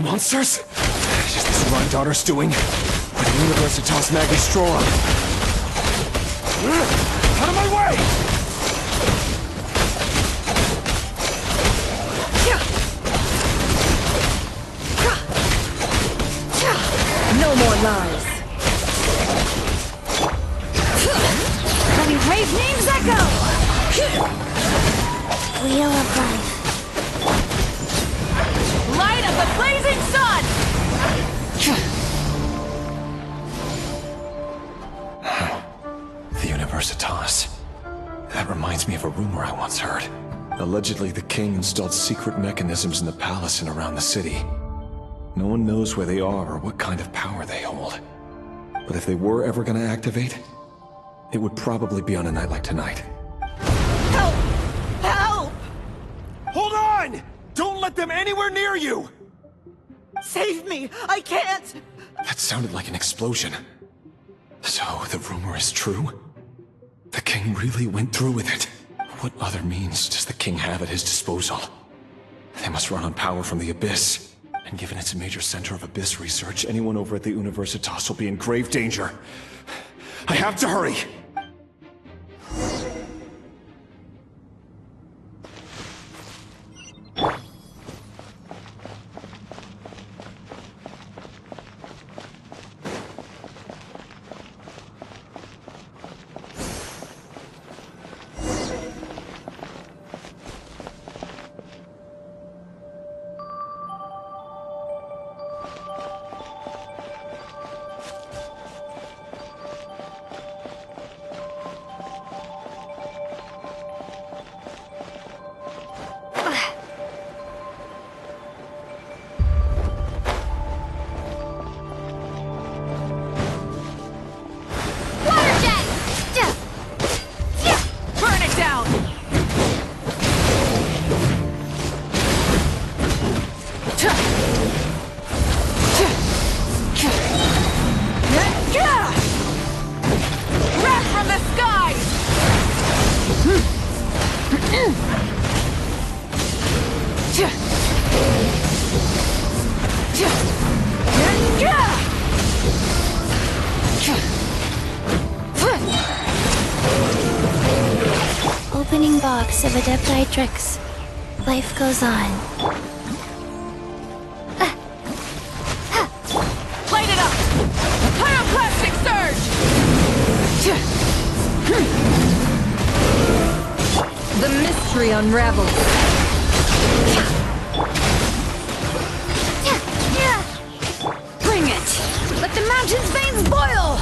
Monsters? Is this Rhine Daughter's doing? With Universitas Magistrorum? Out of my way! No more lies. Letting brave names echo! Wheel of life. Light of the blazing sun! The Universitas. That reminds me of a rumor I once heard. Allegedly, the king installed secret mechanisms in the palace and around the city. No one knows where they are or what kind of power they hold. But if they were ever gonna activate, it would probably be on a night like tonight. Help! Help! Hold on! Don't let them anywhere near you! Save me! I can't! That sounded like an explosion. So, the rumor is true? The king really went through with it? What other means does the king have at his disposal? They must run on power from the Abyss. And given it's a major center of Abyss research, anyone over at the Universitas will be in grave danger. I have to hurry! Opening box of Adepti tricks. Life goes on. Light it up! Pyroclastic surge! The mystery unravels. Bring it! Let the mountain's veins boil!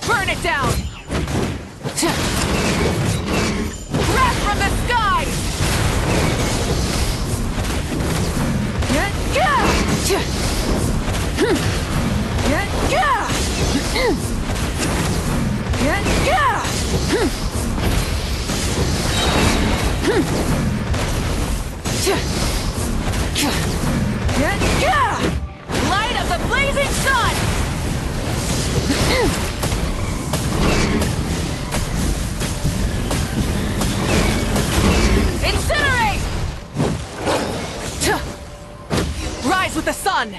Burn it down! Wrath from the skies! Light of the blazing sun! Incinerate! Rise with the sun!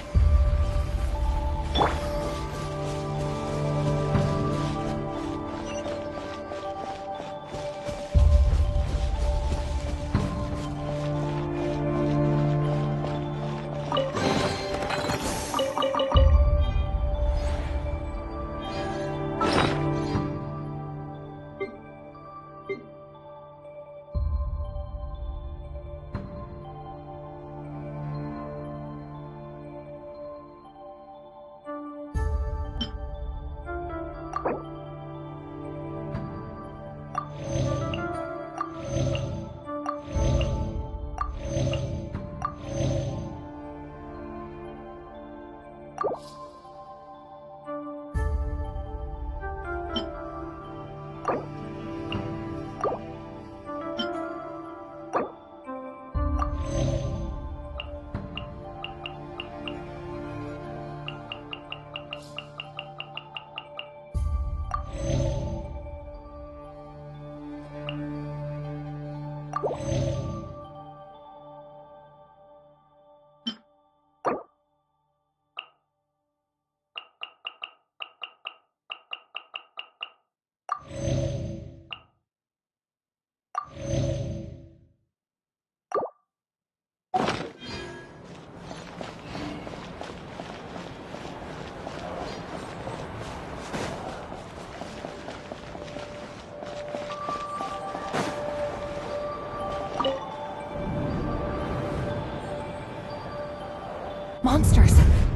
monsters.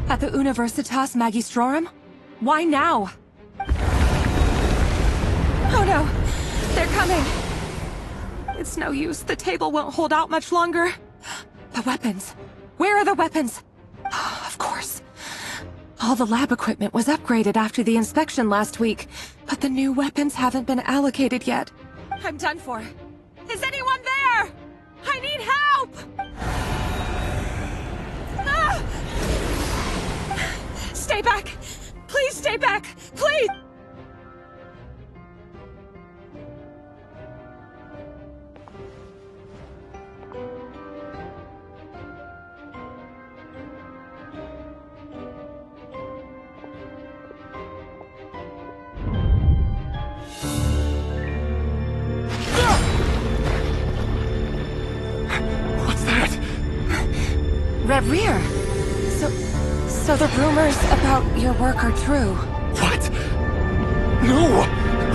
At the Universitas Magistrorum? Why now? Oh no! They're coming! It's no use. The table won't hold out much longer. The weapons. Where are the weapons? Of course. All the lab equipment was upgraded after the inspection last week, but the new weapons haven't been allocated yet. I'm done for. Is anyone there? I need help! Ah! Stay back! Please stay back! Please! Rear. So the rumors about your work are true. What? No!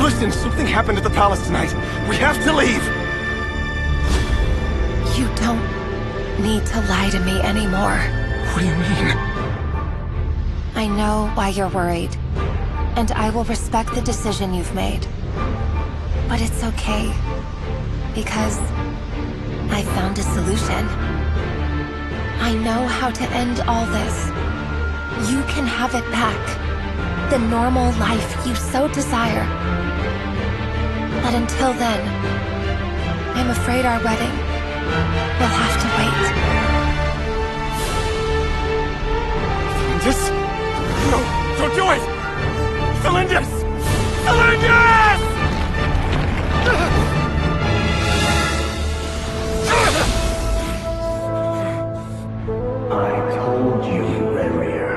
Listen, something happened at the palace tonight. We have to leave! You don't need to lie to me anymore. What do you mean? I know why you're worried, and I will respect the decision you've made. But it's okay, because I found a solution. I know how to end all this. You can have it back. The normal life you so desire. But until then, I'm afraid our wedding will have to wait. This? No, don't do it! Celindus! Celindus! I told you, Rerir.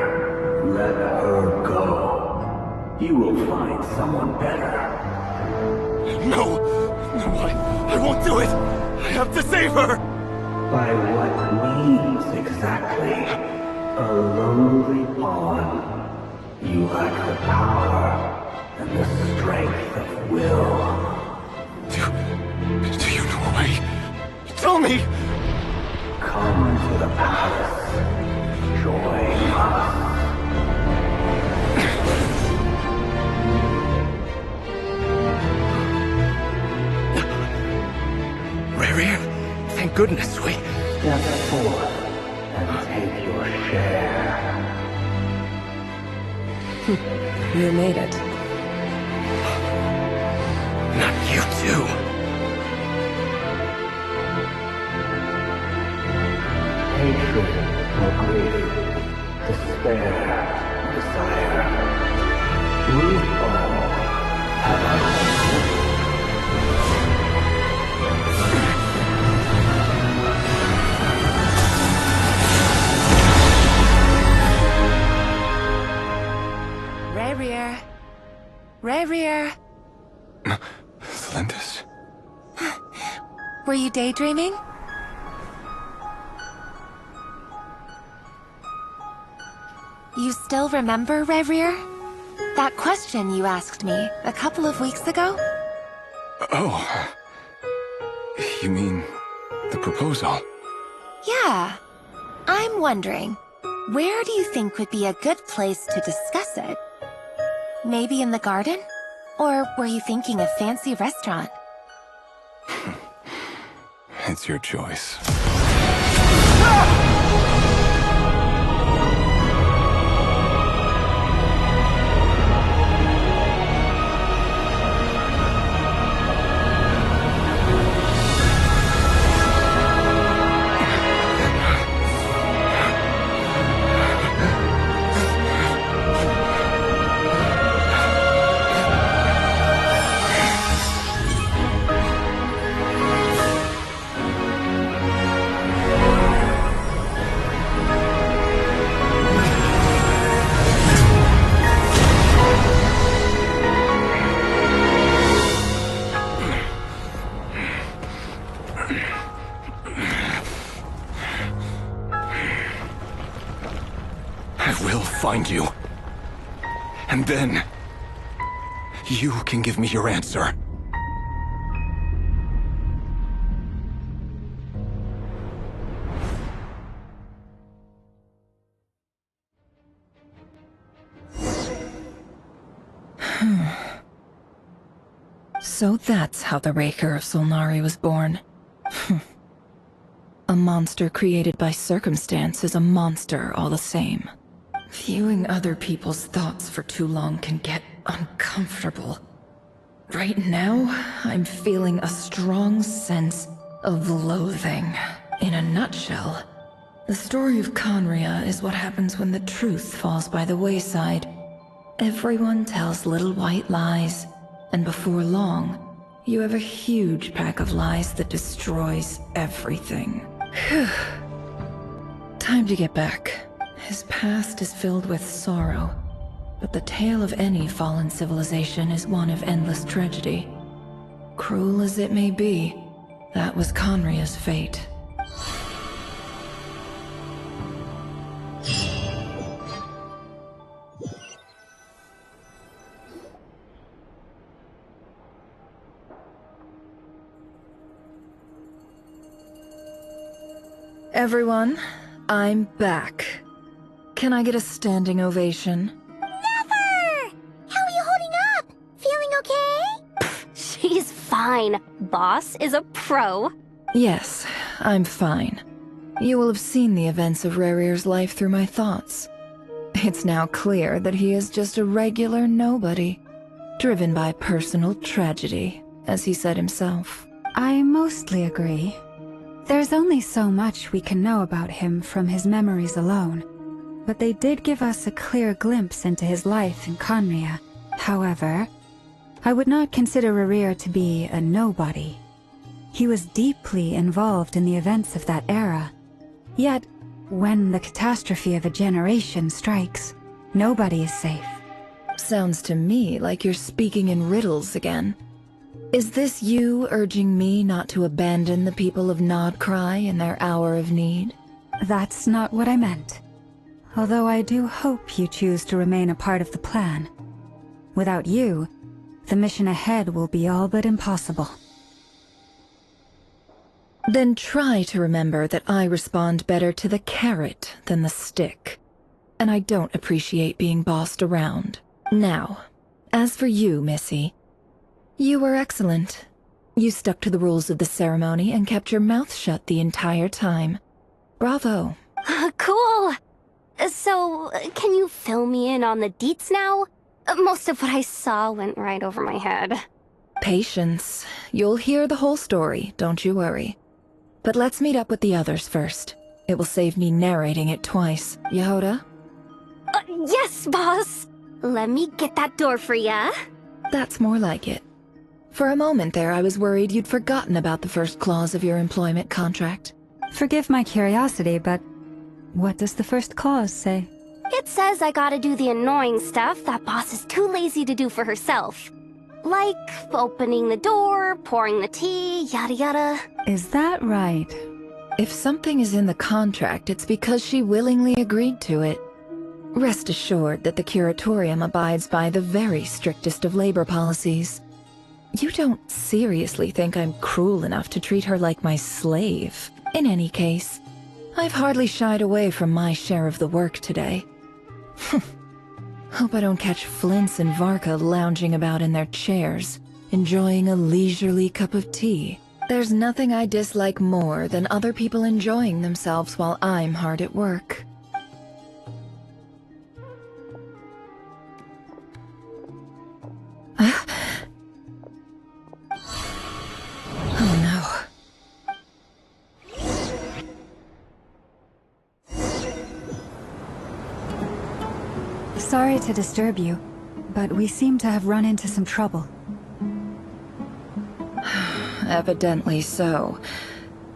Let her go. You will find someone better. No! No, I won't do it! I have to save her! By what means exactly? A lowly pawn. You lack the power and the strength of will. Do you know a way? Tell me! Come to the palace. Join us. Rerir, thank goodness we... Step forth and take your share. You made it. Not you too. Hatred or grief, despair, desire. We all have our own. Rerir. Rerir. Celindus? Were you daydreaming? You still remember, Rerir? That question you asked me a couple of weeks ago? Oh. You mean the proposal? Yeah. I'm wondering, where do you think would be a good place to discuss it? Maybe in the garden? Or were you thinking a fancy restaurant? It's your choice. Find you. And then, you can give me your answer. So that's how the Raker of Solnari was born. A monster created by circumstance is a monster all the same. Viewing other people's thoughts for too long can get uncomfortable. Right now, I'm feeling a strong sense of loathing. In a nutshell, the story of Conria is what happens when the truth falls by the wayside. Everyone tells little white lies, and before long, you have a huge pack of lies that destroys everything. Time to get back. His past is filled with sorrow, but the tale of any fallen civilization is one of endless tragedy. Cruel as it may be, that was Conria's fate. Everyone, I'm back. Can I get a standing ovation? Never! How are you holding up? Feeling okay? She's fine. Boss is a pro. Yes, I'm fine. You will have seen the events of Rarir's life through my thoughts. It's now clear that he is just a regular nobody, driven by personal tragedy, as he said himself. I mostly agree. There's only so much we can know about him from his memories alone, but they did give us a clear glimpse into his life in Conria. However, I would not consider Rarir to be a nobody. He was deeply involved in the events of that era. Yet, when the catastrophe of a generation strikes, nobody is safe. Sounds to me like you're speaking in riddles again. Is this you urging me not to abandon the people of Nodcry in their hour of need? That's not what I meant. Although I do hope you choose to remain a part of the plan. Without you, the mission ahead will be all but impossible. Then try to remember that I respond better to the carrot than the stick. And I don't appreciate being bossed around. Now, as for you, Missy, you were excellent. You stuck to the rules of the ceremony and kept your mouth shut the entire time. Bravo. Cool. So, can you fill me in on the deets now? Most of what I saw went right over my head. Patience. You'll hear the whole story, don't you worry. But let's meet up with the others first. It will save me narrating it twice. Yehoda? Yes, boss. Let me get that door for ya. That's more like it. For a moment there, I was worried you'd forgotten about the first clause of your employment contract. Forgive my curiosity, but what does the first clause say? It says I gotta do the annoying stuff that boss is too lazy to do for herself. Like opening the door, pouring the tea, yada yada. Is that right? If something is in the contract, it's because she willingly agreed to it. Rest assured that the Curatorium abides by the very strictest of labor policies. You don't seriously think I'm cruel enough to treat her like my slave? In any case, I've hardly shied away from my share of the work today. Hope I don't catch Flintz and Varka lounging about in their chairs, enjoying a leisurely cup of tea. There's nothing I dislike more than other people enjoying themselves while I'm hard at work. Oh no. Sorry to disturb you, but we seem to have run into some trouble. Evidently so.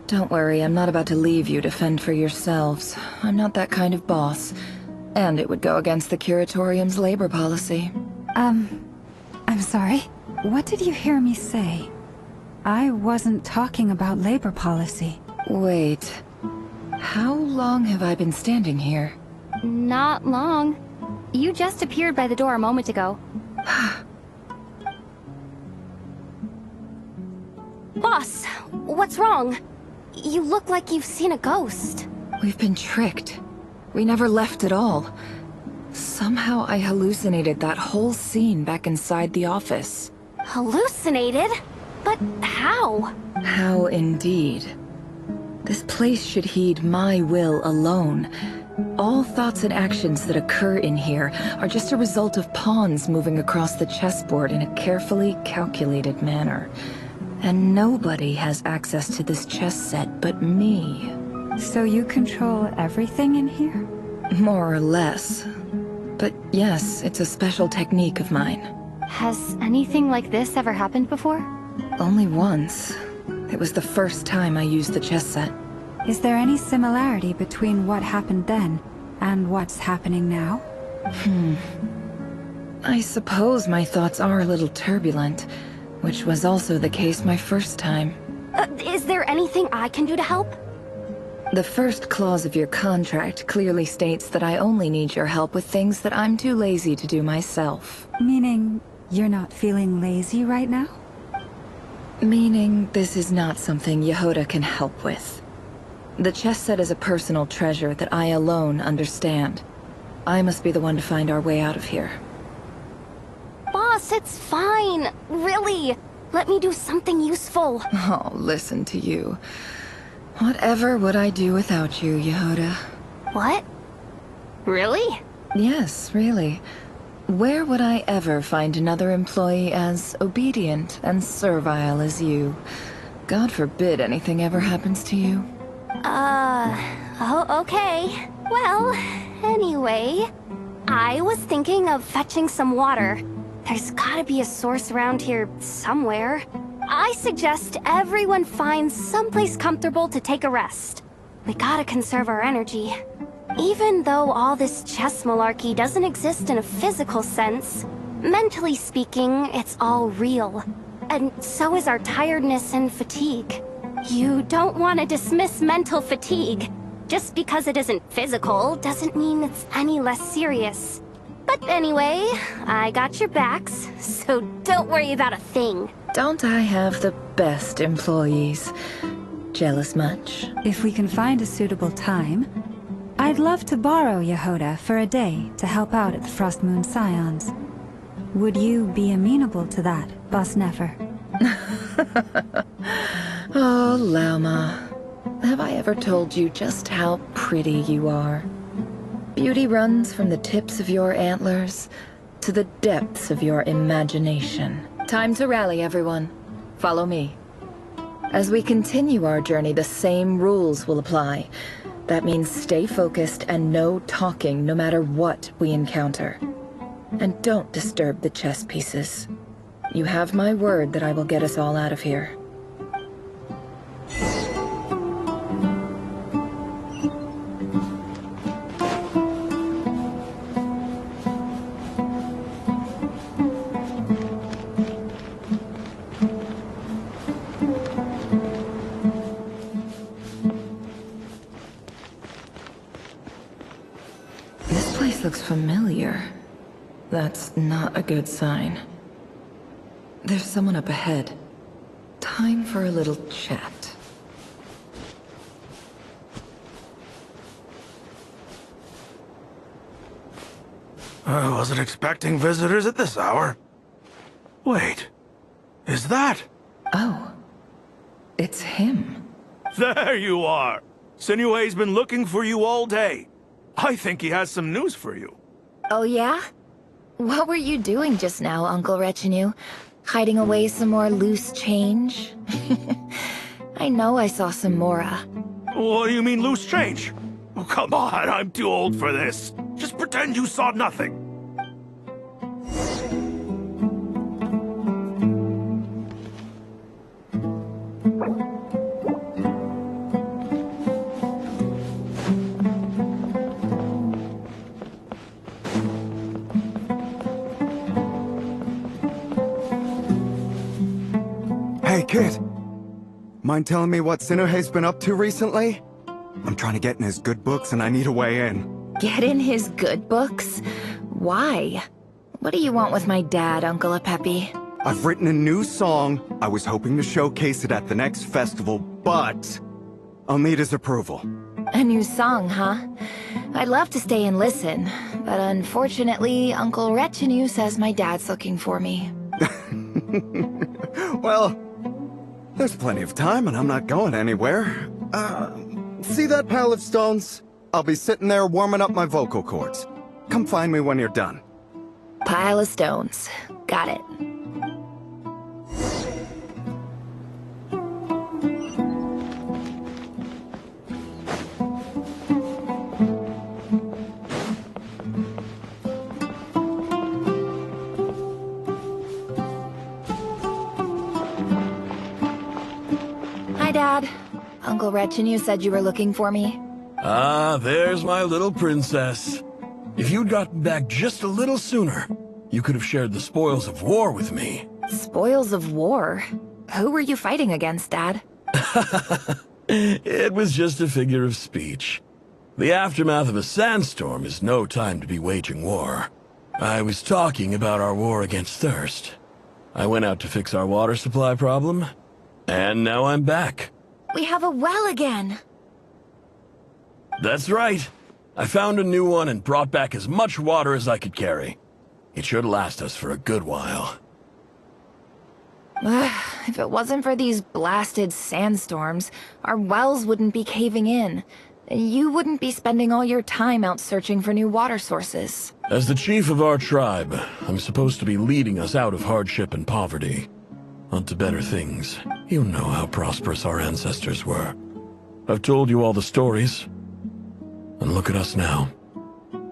Don't worry, I'm not about to leave you to fend for yourselves. I'm not that kind of boss. And it would go against the Curatorium's labor policy. I'm sorry. What did you hear me say? I wasn't talking about labor policy. Wait. How long have I been standing here? Not long. You just appeared by the door a moment ago. Boss, what's wrong? You look like you've seen a ghost. We've been tricked. We never left at all. Somehow I hallucinated that whole scene back inside the office. Hallucinated? But how? How indeed. This place should heed my will alone. All thoughts and actions that occur in here are just a result of pawns moving across the chessboard in a carefully calculated manner. And nobody has access to this chess set but me. So you control everything in here? More or less. But yes, it's a special technique of mine. Has anything like this ever happened before? Only once. It was the first time I used the chess set. Is there any similarity between what happened then and what's happening now? I suppose my thoughts are a little turbulent, which was also the case my first time. Is there anything I can do to help? The first clause of your contract clearly states that I only need your help with things that I'm too lazy to do myself. Meaning, you're not feeling lazy right now? Meaning, this is not something Yehoda can help with. The chess set is a personal treasure that I alone understand. I must be the one to find our way out of here. Boss, it's fine. Really. Let me do something useful. Oh, listen to you. Whatever would I do without you, Yehoda? What? Really? Yes, really. Where would I ever find another employee as obedient and servile as you? God forbid anything ever happens to you. Oh, okay. Well, anyway, I was thinking of fetching some water. There's gotta be a source around here somewhere. I suggest everyone finds someplace comfortable to take a rest. We gotta conserve our energy. Even though all this chess malarkey doesn't exist in a physical sense, mentally speaking, it's all real. And so is our tiredness and fatigue. You don't want to dismiss mental fatigue. Just because it isn't physical doesn't mean it's any less serious. But anyway, I got your backs, so don't worry about a thing. Don't I have the best employees? Jealous much? If we can find a suitable time, I'd love to borrow Yehoda for a day to help out at the Frost Moon Scions. Would you be amenable to that, Boss Nefer? Oh, Lauma. Have I ever told you just how pretty you are? Beauty runs from the tips of your antlers to the depths of your imagination. Time to rally, everyone. Follow me. As we continue our journey, the same rules will apply. That means stay focused and no talking no matter what we encounter. And don't disturb the chess pieces. You have my word that I will get us all out of here. This place looks familiar. That's not a good sign. There's someone up ahead. Time for a little chat. I wasn't expecting visitors at this hour. Wait, is that? Oh, it's him. There you are! Sinue's been looking for you all day. I think he has some news for you. Oh yeah? What were you doing just now, Uncle Retinue? Hiding away some more loose change? I know I saw some Mora. What do you mean loose change? Oh, come on, I'm too old for this. Just pretend you saw nothing. Hey, kid. Mind telling me what Sinuhe's been up to recently? I'm trying to get in his good books and I need a way in. Get in his good books? Why? What do you want with my dad, Uncle Apepi? I've written a new song. I was hoping to showcase it at the next festival, but I'll need his approval. A new song, huh? I'd love to stay and listen, but unfortunately, Uncle Retinue says my dad's looking for me. Well, there's plenty of time and I'm not going anywhere. See that pile of stones? I'll be sitting there warming up my vocal cords. Come find me when you're done. Pile of stones. Got it. Hi, Dad. Uncle Retinue said you were looking for me. Ah, there's my little princess. If you'd gotten back just a little sooner, you could have shared the spoils of war with me. Spoils of war? Who were you fighting against, Dad? It was just a figure of speech. The aftermath of a sandstorm is no time to be waging war. I was talking about our war against thirst. I went out to fix our water supply problem, and now I'm back. We have a well again! That's right. I found a new one and brought back as much water as I could carry. It should last us for a good while. If it wasn't for these blasted sandstorms, our wells wouldn't be caving in. You wouldn't be spending all your time out searching for new water sources. As the chief of our tribe, I'm supposed to be leading us out of hardship and poverty. Onto better things. You know how prosperous our ancestors were. I've told you all the stories. And look at us now.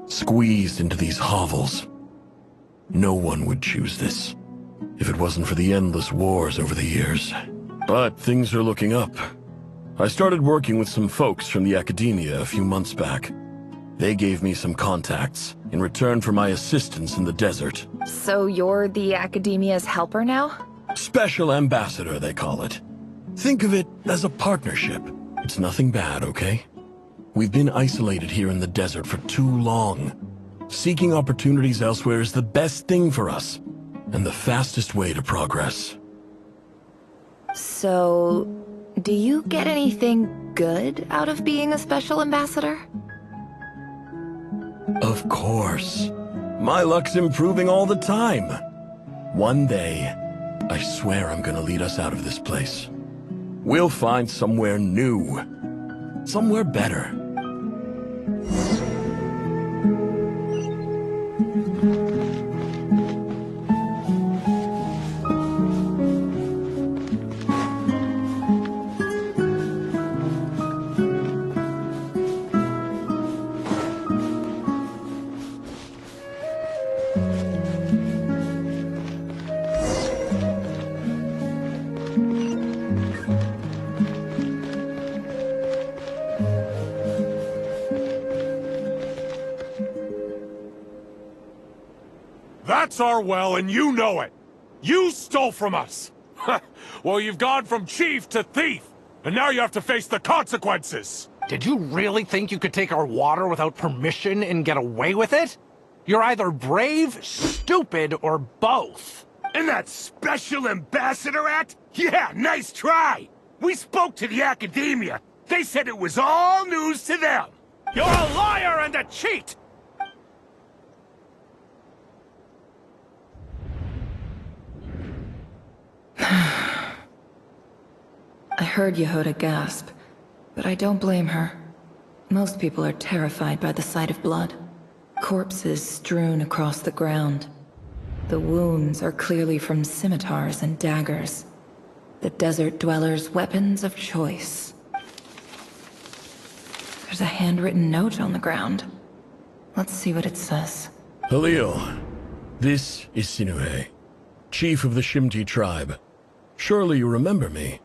Squeezed into these hovels. No one would choose this, if it wasn't for the endless wars over the years. But things are looking up. I started working with some folks from the academia a few months back. They gave me some contacts in return for my assistance in the desert. So you're the academia's helper now? Special ambassador, they call it. Think of it as a partnership. It's nothing bad, okay? We've been isolated here in the desert for too long. Seeking opportunities elsewhere is the best thing for us, and the fastest way to progress. So, do you get anything good out of being a special ambassador? Of course. My luck's improving all the time. One day, I swear I'm gonna lead us out of this place. We'll find somewhere new. Somewhere better. That's our well, and you know it! You stole from us! Well, you've gone from chief to thief, and now you have to face the consequences! Did you really think you could take our water without permission and get away with it? You're either brave, stupid, or both. And that Special Ambassador Act? Yeah, nice try! We spoke to the academia. They said it was all news to them! You're a liar and a cheat! I heard Yehuda gasp, but I don't blame her. Most people are terrified by the sight of blood. Corpses strewn across the ground. The wounds are clearly from scimitars and daggers. The desert dwellers' weapons of choice. There's a handwritten note on the ground. Let's see what it says. Halil, this is Sinuhe, chief of the Shimti tribe. Surely you remember me.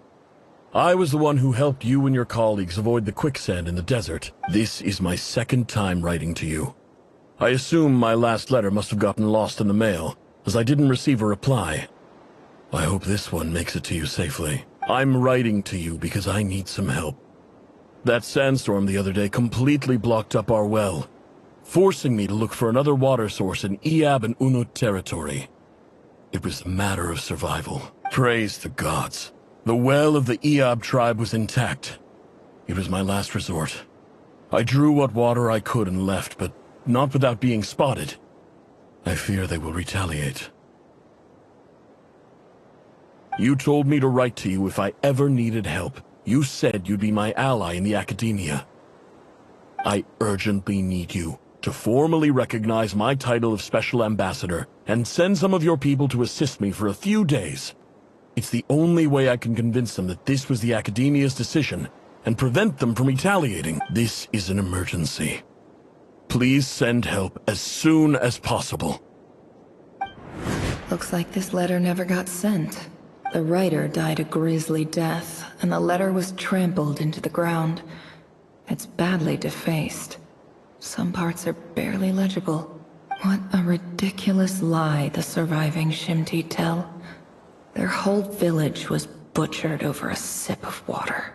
I was the one who helped you and your colleagues avoid the quicksand in the desert. This is my second time writing to you. I assume my last letter must have gotten lost in the mail, as I didn't receive a reply. I hope this one makes it to you safely. I'm writing to you because I need some help. That sandstorm the other day completely blocked up our well, forcing me to look for another water source in Iab and Unut territory. It was a matter of survival. Praise the gods. The well of the Iab tribe was intact. It was my last resort. I drew what water I could and left, but not without being spotted. I fear they will retaliate. You told me to write to you if I ever needed help. You said you'd be my ally in the academia. I urgently need you to formally recognize my title of Special Ambassador and send some of your people to assist me for a few days. It's the only way I can convince them that this was the academia's decision and prevent them from retaliating. This is an emergency. Please send help as soon as possible. Looks like this letter never got sent. The writer died a grisly death, and the letter was trampled into the ground. It's badly defaced. Some parts are barely legible. What a ridiculous lie the surviving Shimti tell. Their whole village was butchered over a sip of water.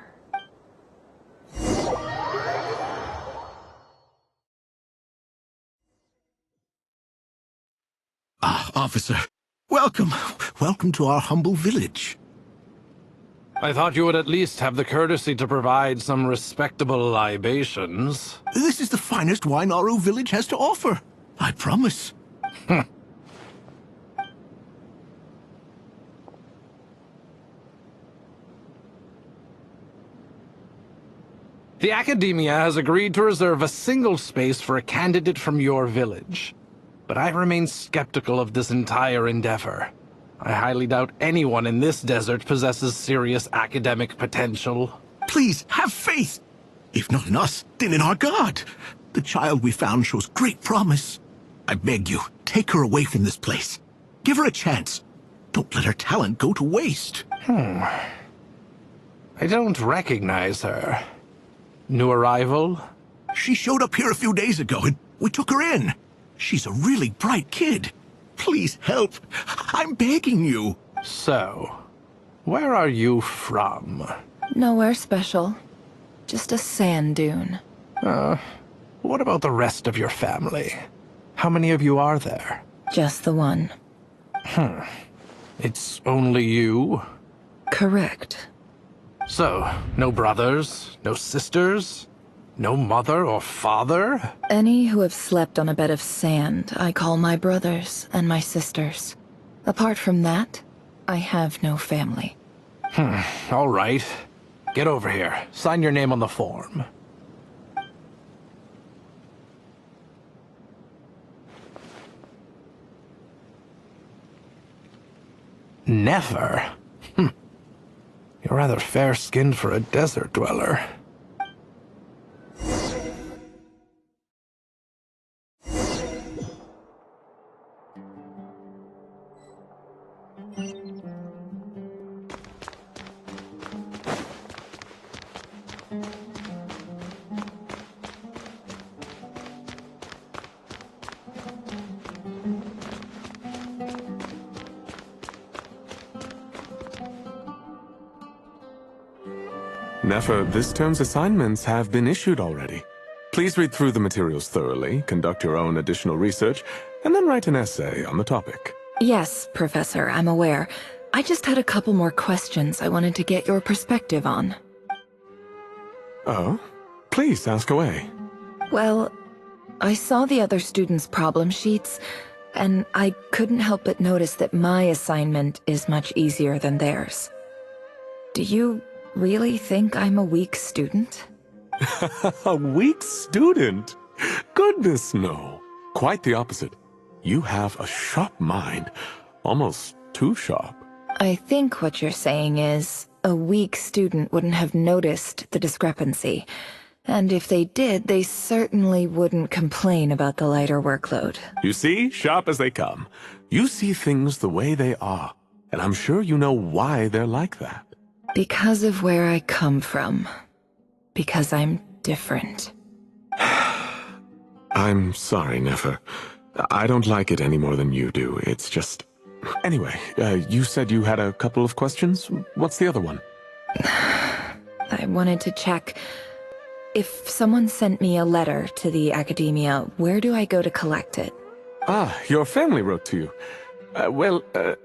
Ah, officer. Welcome. Welcome to our humble village. I thought you would at least have the courtesy to provide some respectable libations. This is the finest wine Aru village has to offer. I promise. The Academia has agreed to reserve a single space for a candidate from your village. But I remain skeptical of this entire endeavor. I highly doubt anyone in this desert possesses serious academic potential. Please, have faith. If not in us, then in our god. The child we found shows great promise. I beg you, take her away from this place. Give her a chance. Don't let her talent go to waste. I don't recognize her. New arrival? She showed up here a few days ago and we took her in. She's a really bright kid. Please help. I'm begging you. So, where are you from? Nowhere special. Just a sand dune. What about the rest of your family? How many of you are there? Just the one. It's only you? Correct. So, no brothers, no sisters, no mother or father? Any who have slept on a bed of sand, I call my brothers and my sisters. Apart from that, I have no family. All right. Get over here. Sign your name on the form. Never? You're rather fair-skinned for a desert dweller. Nefer, this term's assignments have been issued already. Please read through the materials thoroughly, conduct your own additional research, and then write an essay on the topic. Yes, Professor, I'm aware. I just had a couple more questions I wanted to get your perspective on. Oh? Please, ask away. Well, I saw the other students' problem sheets, and I couldn't help but notice that my assignment is much easier than theirs. Do you really think I'm a weak student? A weak student? Goodness, no. Quite the opposite. You have a sharp mind. Almost too sharp. I think what you're saying is, a weak student wouldn't have noticed the discrepancy. And if they did, they certainly wouldn't complain about the lighter workload. You see, sharp as they come. You see things the way they are. And I'm sure you know why they're like that. Because of where I come from. Because I'm different. I'm sorry, Nefer. I don't like it any more than you do. It's just... Anyway, you said you had a couple of questions? What's the other one? I wanted to check. If someone sent me a letter to the Academia, where do I go to collect it? Ah, your family wrote to you. Well,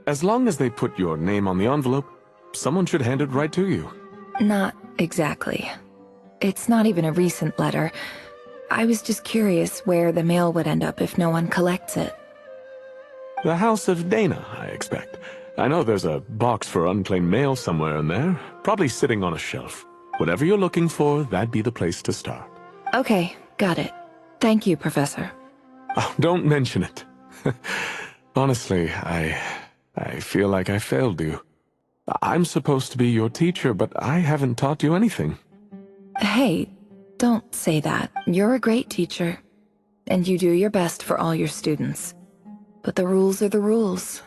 as long as they put your name on the envelope, someone should hand it right to you. Not exactly. It's not even a recent letter. I was just curious where the mail would end up if no one collects it. The House of Dana, I expect. I know there's a box for unclaimed mail somewhere in there, probably sitting on a shelf. Whatever you're looking for, that'd be the place to start. Okay, got it. Thank you, Professor. Oh, don't mention it. Honestly, I feel like I failed you. I'm supposed to be your teacher, but I haven't taught you anything. Hey, don't say that. You're a great teacher, and you do your best for all your students. But the rules are the rules.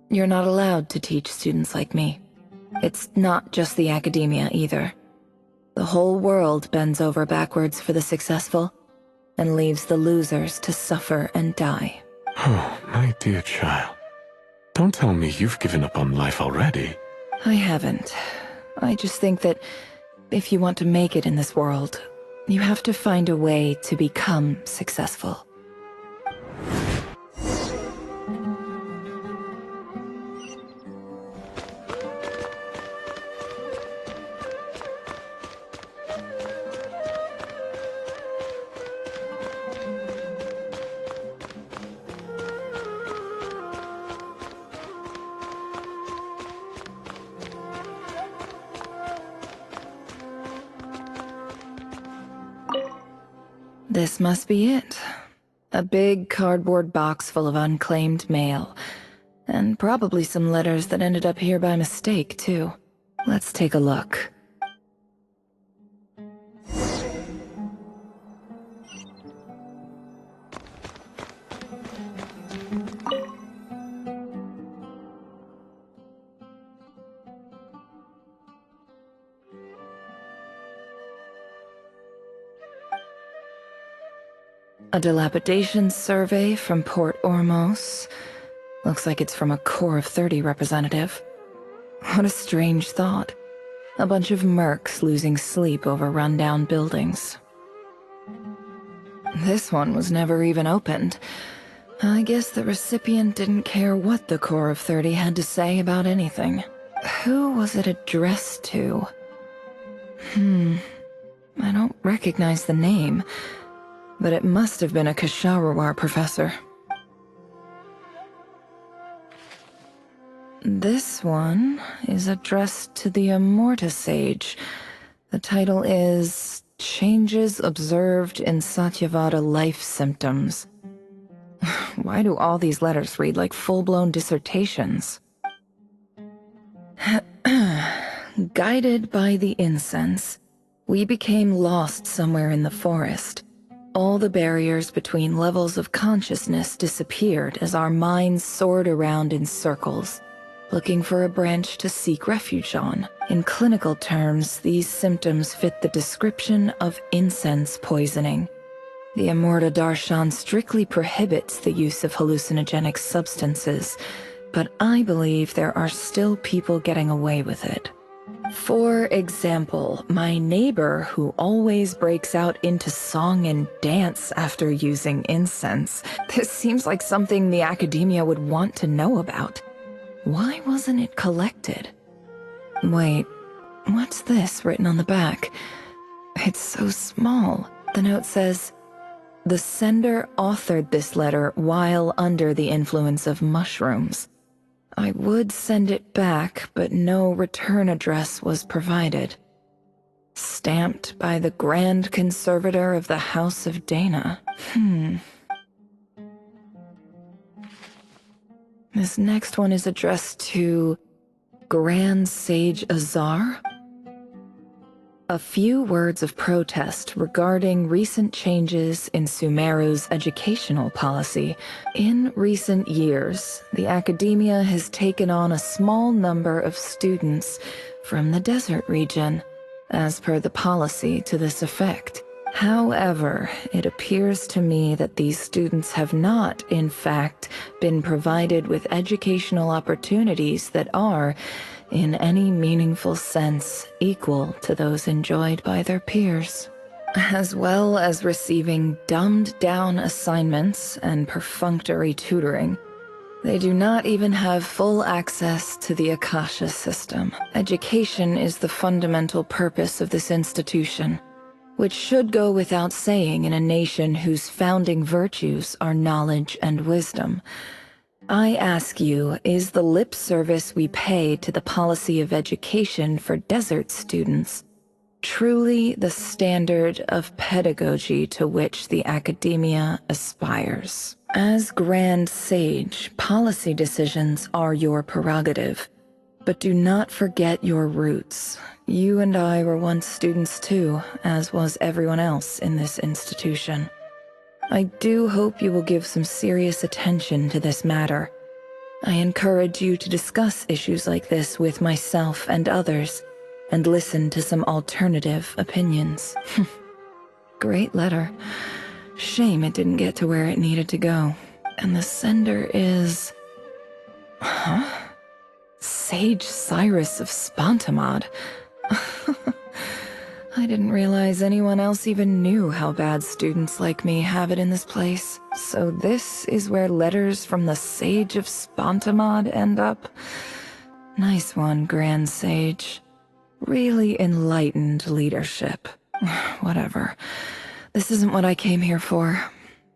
You're not allowed to teach students like me. It's not just the academia either. The whole world bends over backwards for the successful, and leaves the losers to suffer and die. Oh, my dear child. Don't tell me you've given up on life already. I haven't. I just think that if you want to make it in this world, you have to find a way to become successful. This must be it. A big cardboard box full of unclaimed mail. And probably some letters that ended up here by mistake, too. Let's take a look. A dilapidation survey from Port Ormos. Looks like it's from a Core of 30 representative. What a strange thought. A bunch of mercs losing sleep over rundown buildings. This one was never even opened. I guess the recipient didn't care what the Core of 30 had to say about anything. Who was it addressed to? I don't recognize the name. But it must have been a Kasharawar professor. This one is addressed to the Immorta Sage. The title is Changes Observed in Satyavada Life Symptoms. Why do all these letters read like full-blown dissertations? Guided by the incense, we became lost somewhere in the forest. All the barriers between levels of consciousness disappeared as our minds soared around in circles, looking for a branch to seek refuge on. In clinical terms, these symptoms fit the description of incense poisoning. The Immorta Darshan strictly prohibits the use of hallucinogenic substances, but I believe there are still people getting away with it. For example, my neighbor who always breaks out into song and dance after using incense. This seems like something the academia would want to know about. Why wasn't it collected? Wait, what's this written on the back? It's so small. The note says, "The sender authored this letter while under the influence of mushrooms. I would send it back, but no return address was provided. Stamped by the Grand Conservator of the House of Dana." This next one is addressed to Grand Sage Azar. A few words of protest regarding recent changes in Sumeru's educational policy. In recent years, the academia has taken on a small number of students from the desert region, as per the policy to this effect. However, it appears to me that these students have not, in fact, been provided with educational opportunities that are, in any meaningful sense, equal to those enjoyed by their peers, as well as receiving dumbed-down assignments and perfunctory tutoring. They do not even have full access to the Akasha system. Education is the fundamental purpose of this institution. which should go without saying in a nation whose founding virtues are knowledge and wisdom. I ask you, is the lip service we pay to the policy of education for desert students truly the standard of pedagogy to which the academia aspires? As Grand Sage, policy decisions are your prerogative, but do not forget your roots. You and I were once students too, as was everyone else in this institution. I do hope you will give some serious attention to this matter. I encourage you to discuss issues like this with myself and others, and listen to some alternative opinions. Great letter. Shame it didn't get to where it needed to go. And the sender is... Huh? Sage Cyrus of Spontamod. I didn't realize anyone else even knew how bad students like me have it in this place. So this is where letters from the Sage of Spontamod end up? Nice one, Grand Sage. Really enlightened leadership. Whatever. This isn't what I came here for.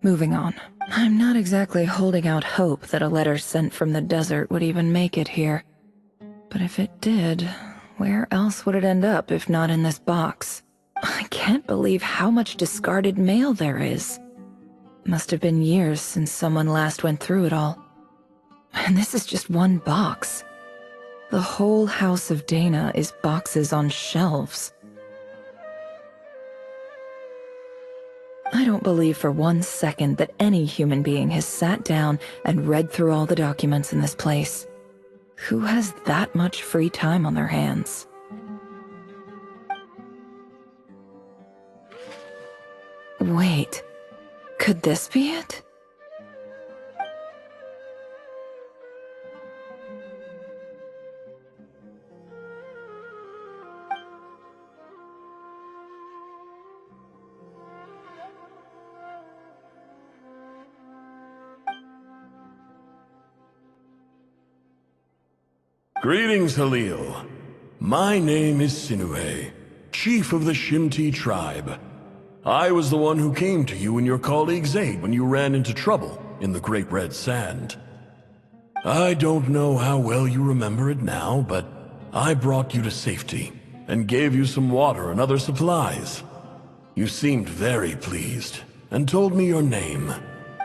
Moving on. I'm not exactly holding out hope that a letter sent from the desert would even make it here. But if it did, where else would it end up if not in this box? I can't believe how much discarded mail there is. Must have been years since someone last went through it all. And this is just one box. The whole House of Dana is boxes on shelves. I don't believe for 1 second that any human being has sat down and read through all the documents in this place. Who has that much free time on their hands? Wait, could this be it? Greetings, Halil. My name is Sinuhe, chief of the Shimti tribe. I was the one who came to you and your colleague's aid when you ran into trouble in the Great Red Sand. I don't know how well you remember it now, but I brought you to safety and gave you some water and other supplies. You seemed very pleased and told me your name.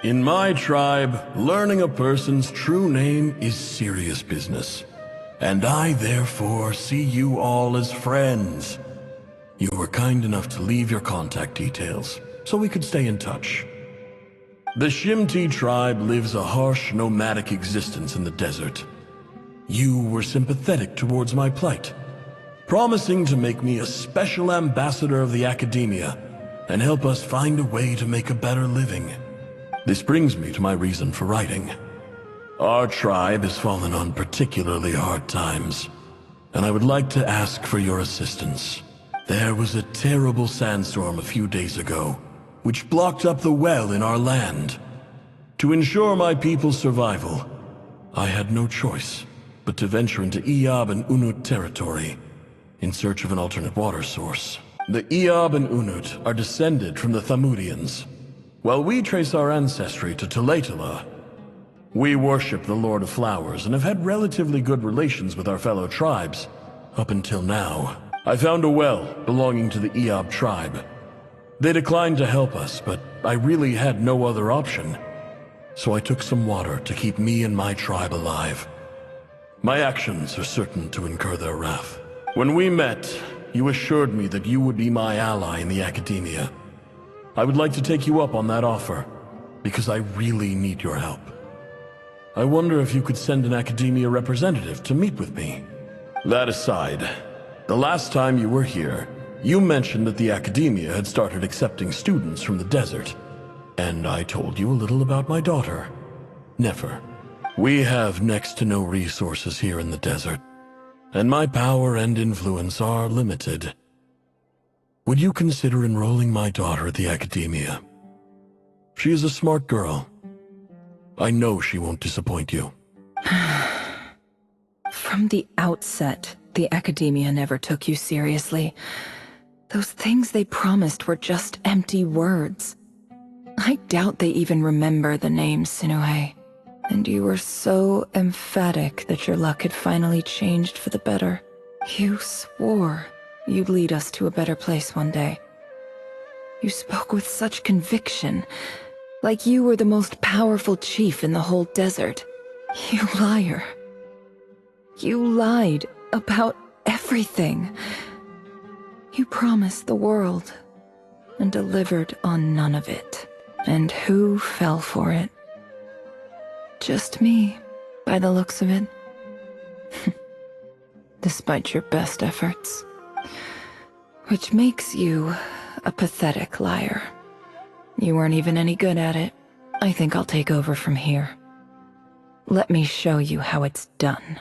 In my tribe, learning a person's true name is serious business. And I therefore see you all as friends. You were kind enough to leave your contact details, so we could stay in touch. The Shimti tribe lives a harsh, nomadic existence in the desert. You were sympathetic towards my plight, promising to make me a special ambassador of the academia and help us find a way to make a better living. This brings me to my reason for writing. Our tribe has fallen on particularly hard times, and I would like to ask for your assistance. There was a terrible sandstorm a few days ago, which blocked up the well in our land. To ensure my people's survival, I had no choice but to venture into Iyab and Unut territory in search of an alternate water source. The Iyab and Unut are descended from the Thamudians, while we trace our ancestry to Tulatala. We worship the Lord of Flowers and have had relatively good relations with our fellow tribes, up until now. I found a well belonging to the Iyab tribe. They declined to help us, but I really had no other option. So I took some water to keep me and my tribe alive. My actions are certain to incur their wrath. When we met, you assured me that you would be my ally in the academia. I would like to take you up on that offer, because I really need your help. I wonder if you could send an academia representative to meet with me. That aside, the last time you were here, you mentioned that the academia had started accepting students from the desert. And I told you a little about my daughter, Nefer. We have next to no resources here in the desert, and my power and influence are limited. Would you consider enrolling my daughter at the academia? She is a smart girl. I know she won't disappoint you. From the outset, the academia never took you seriously. Those things they promised were just empty words. I doubt they even remember the name Sinuhe. And you were so emphatic that your luck had finally changed for the better. You swore you'd lead us to a better place one day. You spoke with such conviction, like you were the most powerful chief in the whole desert. You liar. You lied about everything. You promised the world and delivered on none of it. And who fell for it? Just me, by the looks of it. Despite your best efforts. Which makes you a pathetic liar. You weren't even any good at it. I think I'll take over from here. Let me show you how it's done.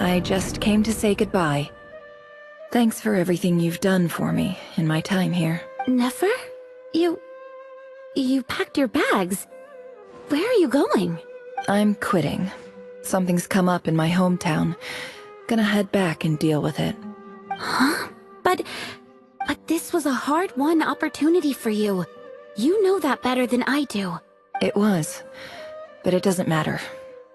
I just came to say goodbye. Thanks for everything you've done for me in my time here. Nefer? You packed your bags. Where are you going? I'm quitting. Something's come up in my hometown. Gonna head back and deal with it. Huh? But this was a hard-won opportunity for you. You know that better than I do. It was. But it doesn't matter.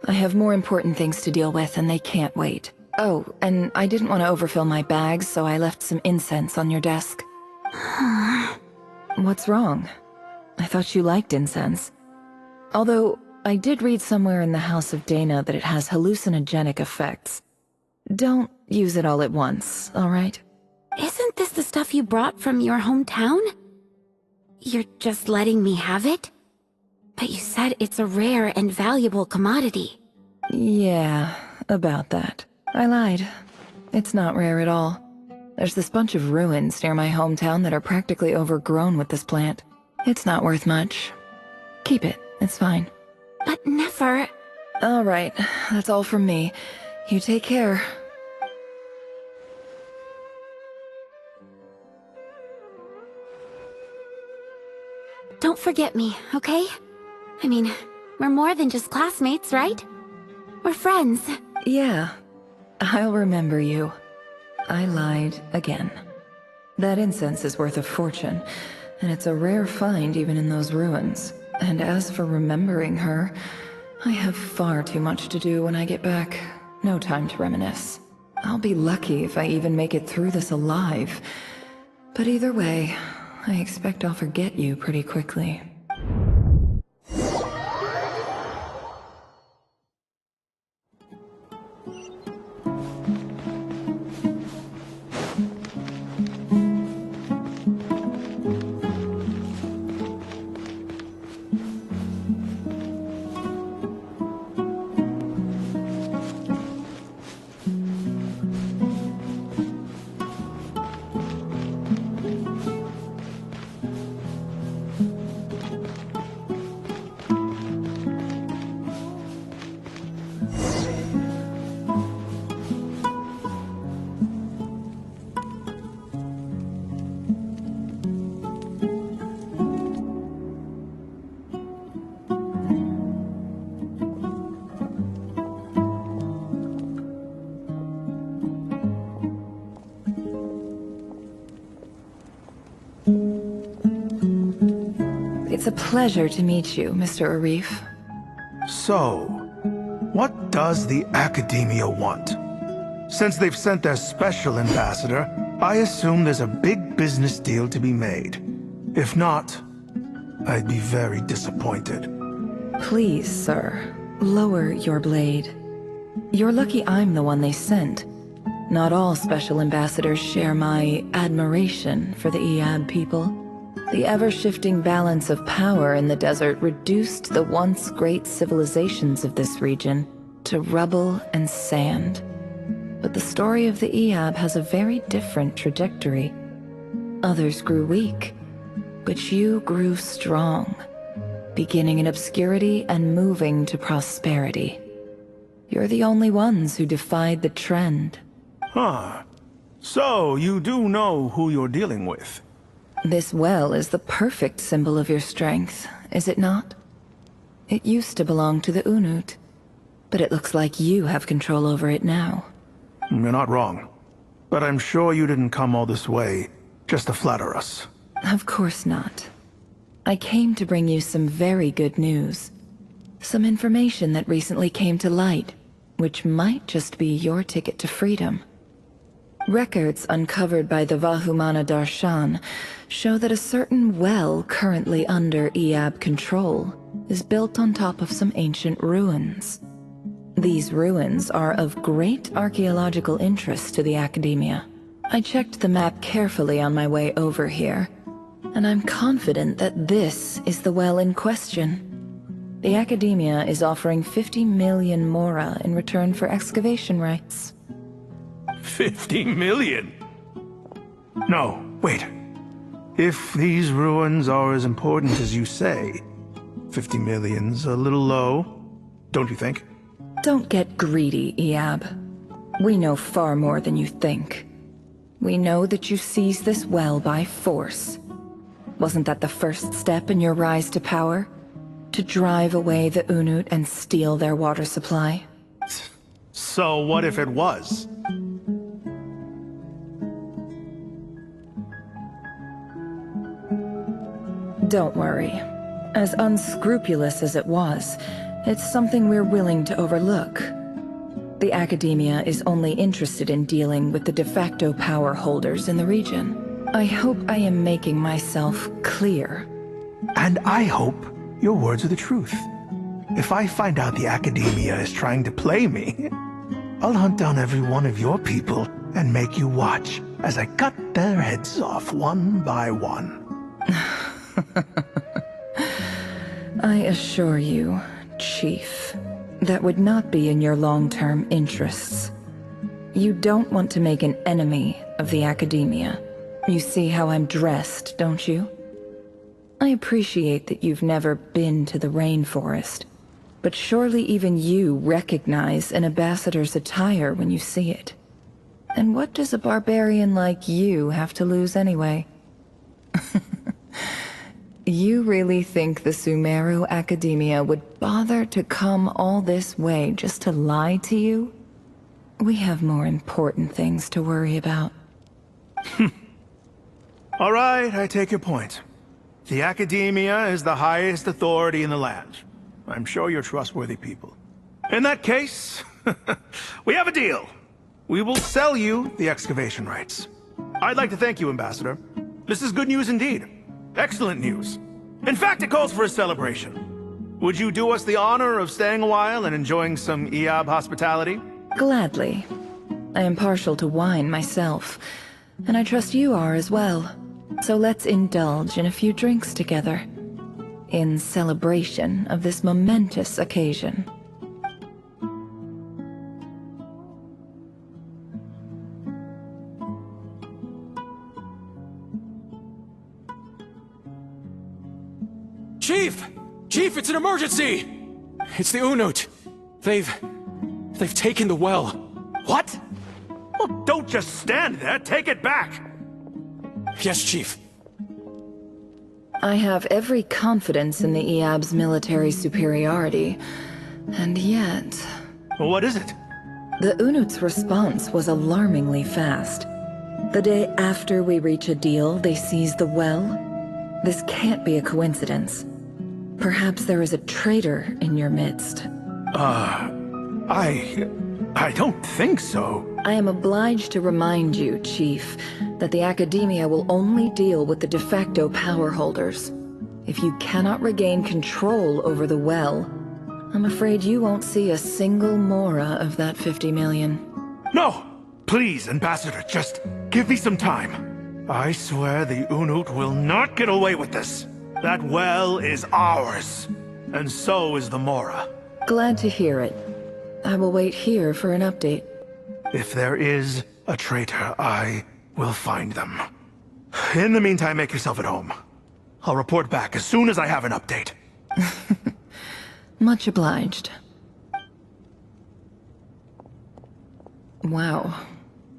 I have more important things to deal with, and they can't wait. Oh, and I didn't want to overfill my bags, so I left some incense on your desk. What's wrong? I thought you liked incense. Although, I did read somewhere in the House of Dana that it has hallucinogenic effects. Don't use it all at once, alright? Isn't this the stuff you brought from your hometown? You're just letting me have it? But you said it's a rare and valuable commodity. Yeah, about that. I lied. It's not rare at all. There's this bunch of ruins near my hometown that are practically overgrown with this plant. It's not worth much. Keep it, it's fine. But Nefer... Alright, that's all from me. You take care. Don't forget me, okay? I mean, we're more than just classmates, right? We're friends. Yeah, I'll remember you. I lied again. That incense is worth a fortune, and it's a rare find even in those ruins. And as for remembering her, I have far too much to do when I get back. No time to reminisce. I'll be lucky if I even make it through this alive. But either way, I expect I'll forget you pretty quickly. It's a pleasure to meet you, Mr. Arif. So, what does the Academia want? Since they've sent their special ambassador, I assume there's a big business deal to be made. If not, I'd be very disappointed. Please, sir, lower your blade. You're lucky I'm the one they sent. Not all special ambassadors share my admiration for the Iab people. The ever-shifting balance of power in the desert reduced the once great civilizations of this region to rubble and sand. But the story of the Iab has a very different trajectory. Others grew weak, but you grew strong. beginning in obscurity and moving to prosperity. You're the only ones who defied the trend. Huh. So, you do know who you're dealing with? This well is the perfect symbol of your strength, is it not? It used to belong to the Unut, but it looks like you have control over it now. You're not wrong. But I'm sure you didn't come all this way just to flatter us. Of course not. I came to bring you some very good news. Some information that recently came to light, which might just be your ticket to freedom. Records uncovered by the Vahumana Darshan show that a certain well currently under Iab control is built on top of some ancient ruins. These ruins are of great archaeological interest to the Academia. I checked the map carefully on my way over here, and I'm confident that this is the well in question. The Academia is offering 50 million mora in return for excavation rights. 50 million? No, wait. If these ruins are as important as you say, 50 million's a little low, don't you think? Don't get greedy, Iab. We know far more than you think. We know that you seized this well by force. Wasn't that the first step in your rise to power? To drive away the Unut and steal their water supply? So what if it was? Don't worry. As unscrupulous as it was, it's something we're willing to overlook. The Academia is only interested in dealing with the de facto power holders in the region. I hope I am making myself clear. And I hope your words are the truth. If I find out the Academia is trying to play me, I'll hunt down every one of your people and make you watch as I cut their heads off one by one. I assure you, Chief, that would not be in your long-term interests. You don't want to make an enemy of the Academia. You see how I'm dressed, don't you? I appreciate that you've never been to the rainforest, but surely even you recognize an ambassador's attire when you see it. And what does a barbarian like you have to lose anyway? You really think the Sumeru Academia would bother to come all this way just to lie to you? We have more important things to worry about. All right, I take your point. The Academia is the highest authority in the land. I'm sure you're trustworthy people. In that case, we have a deal. We will sell you the excavation rights. I'd like to thank you, Ambassador. This is good news indeed. Excellent news. In fact, it calls for a celebration. Would you do us the honor of staying a while and enjoying some Iab hospitality? Gladly. I am partial to wine myself, and I trust you are as well. So let's indulge in a few drinks together, in celebration of this momentous occasion. Chief! Chief, it's an emergency! It's the Unut. They've taken the well. What? Well, don't just stand there. Take it back. Yes, Chief. I have every confidence in the Iab's military superiority, and yet... What is it? The Unut's response was alarmingly fast. The day after we reach a deal, they seize the well. This can't be a coincidence. Perhaps there is a traitor in your midst. I don't think so. I am obliged to remind you, Chief, that the Academia will only deal with the de facto power holders. If you cannot regain control over the well, I'm afraid you won't see a single mora of that 50 million. No! Please, Ambassador, just give me some time. I swear the Unut will not get away with this. That well is ours, and so is the mora. Glad to hear it. I will wait here for an update. If there is a traitor, I will find them. In the meantime, make yourself at home. I'll report back as soon as I have an update. Much obliged. Wow.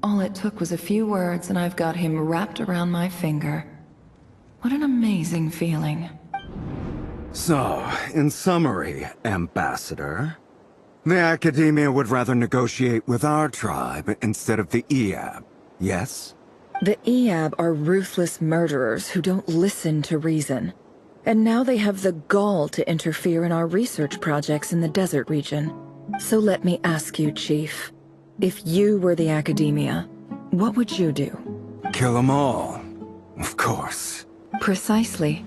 All it took was a few words and I've got him wrapped around my finger. What an amazing feeling. So, in summary, Ambassador, the Academia would rather negotiate with our tribe instead of the EAB, yes? The EAB are ruthless murderers who don't listen to reason. And now they have the gall to interfere in our research projects in the desert region. So let me ask you, Chief. If you were the Academia, what would you do? Kill them all, of course. Precisely.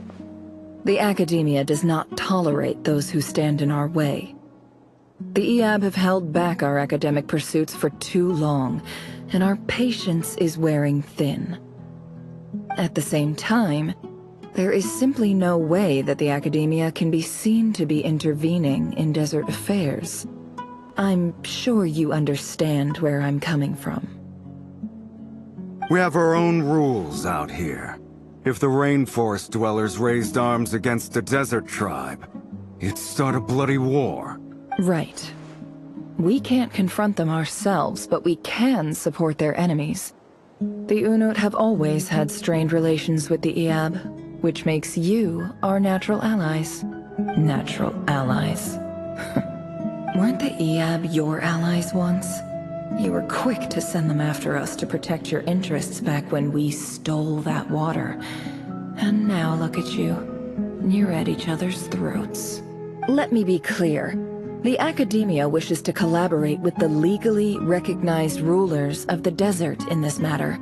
The Academia does not tolerate those who stand in our way. The EAB have held back our academic pursuits for too long, and our patience is wearing thin. At the same time, there is simply no way that the Academia can be seen to be intervening in desert affairs. I'm sure you understand where I'm coming from. We have our own rules out here. If the rainforest dwellers raised arms against a desert tribe, it'd start a bloody war. Right. We can't confront them ourselves, but we can support their enemies. The Unut have always had strained relations with the EAB, which makes you our natural allies. Natural allies. Weren't the EAB your allies once? You were quick to send them after us to protect your interests back when we stole that water. And now look at you. You're at each other's throats. Let me be clear. The Academia wishes to collaborate with the legally recognized rulers of the desert in this matter.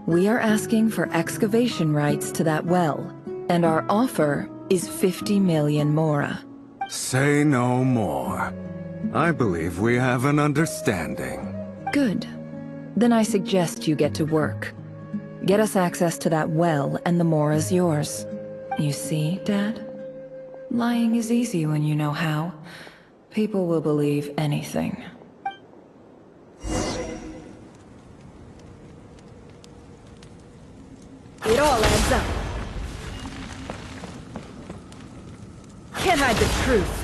We are asking for excavation rights to that well, and our offer is 50 million mora. Say no more. I believe we have an understanding. Good. Then I suggest you get to work. Get us access to that well, and the mora's yours. You see, Dad? Lying is easy when you know how. People will believe anything. It all adds up. Can't hide the truth.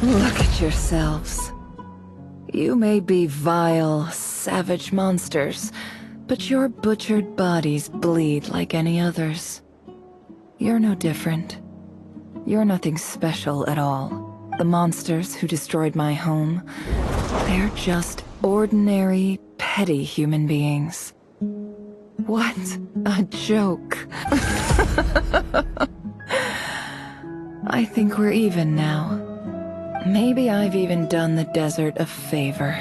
Look at yourselves. You may be vile, savage monsters, but your butchered bodies bleed like any others. You're no different. You're nothing special at all. The monsters who destroyed my home, they're just ordinary, petty human beings. What a joke. I think we're even now. Maybe I've even done the desert a favor.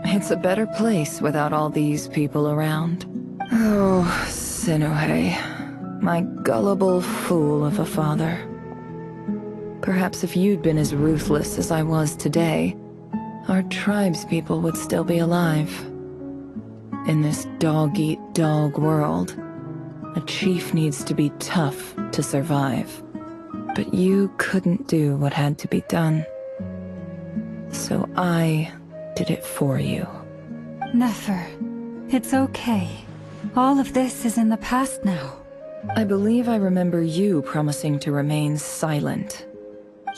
It's a better place without all these people around. Oh, Sinuhe, my gullible fool of a father. Perhaps if you'd been as ruthless as I was today, our tribespeople would still be alive. In this dog-eat-dog world, a chief needs to be tough to survive. But you couldn't do what had to be done. So I did it for you. Nefer, it's okay. All of this is in the past now. I believe I remember you promising to remain silent.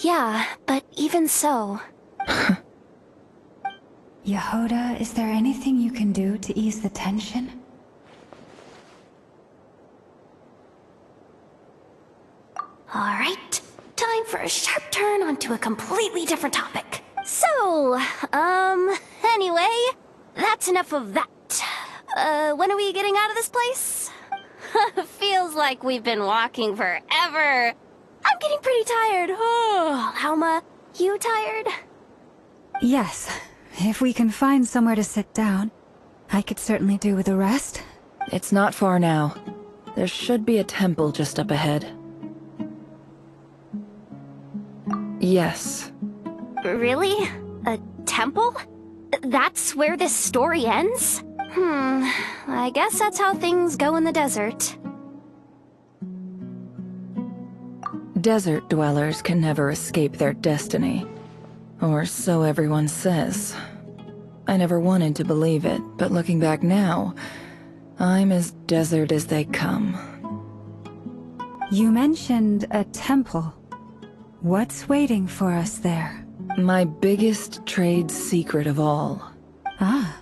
Yeah, but even so... Yehoda, is there anything you can do to ease the tension? Alright, time for a sharp turn onto a completely different topic. So, anyway, that's enough of that. when are we getting out of this place? Feels like we've been walking forever. I'm getting pretty tired. Oh, Alma, you tired? Yes. If we can find somewhere to sit down, I could certainly do with a rest. It's not far now. There should be a temple just up ahead. Yes. Really? A temple? That's where this story ends? I guess that's how things go in the desert. Desert dwellers can never escape their destiny. Or so everyone says. I never wanted to believe it, but looking back now, I'm as desert as they come. You mentioned a temple. What's waiting for us there? My biggest trade secret of all. Ah.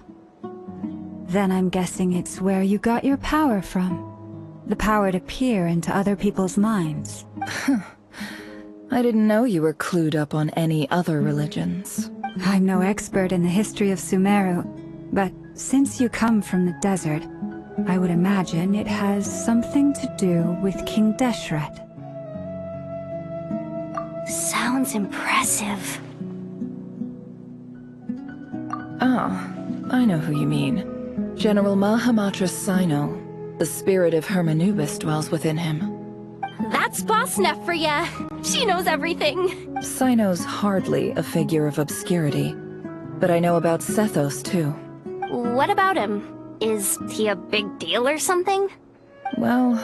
Then I'm guessing it's where you got your power from. The power to peer into other people's minds. I didn't know you were clued up on any other religions. I'm no expert in the history of Sumeru, but since you come from the desert, I would imagine it has something to do with King Deshret. Sounds impressive. Ah, I know who you mean. General Mahamatra Sino. The spirit of Hermanubis dwells within him. That's Boss Neff for ya. She knows everything. Sino's hardly a figure of obscurity, but I know about Sethos too. What about him? Is he a big deal or something? Well,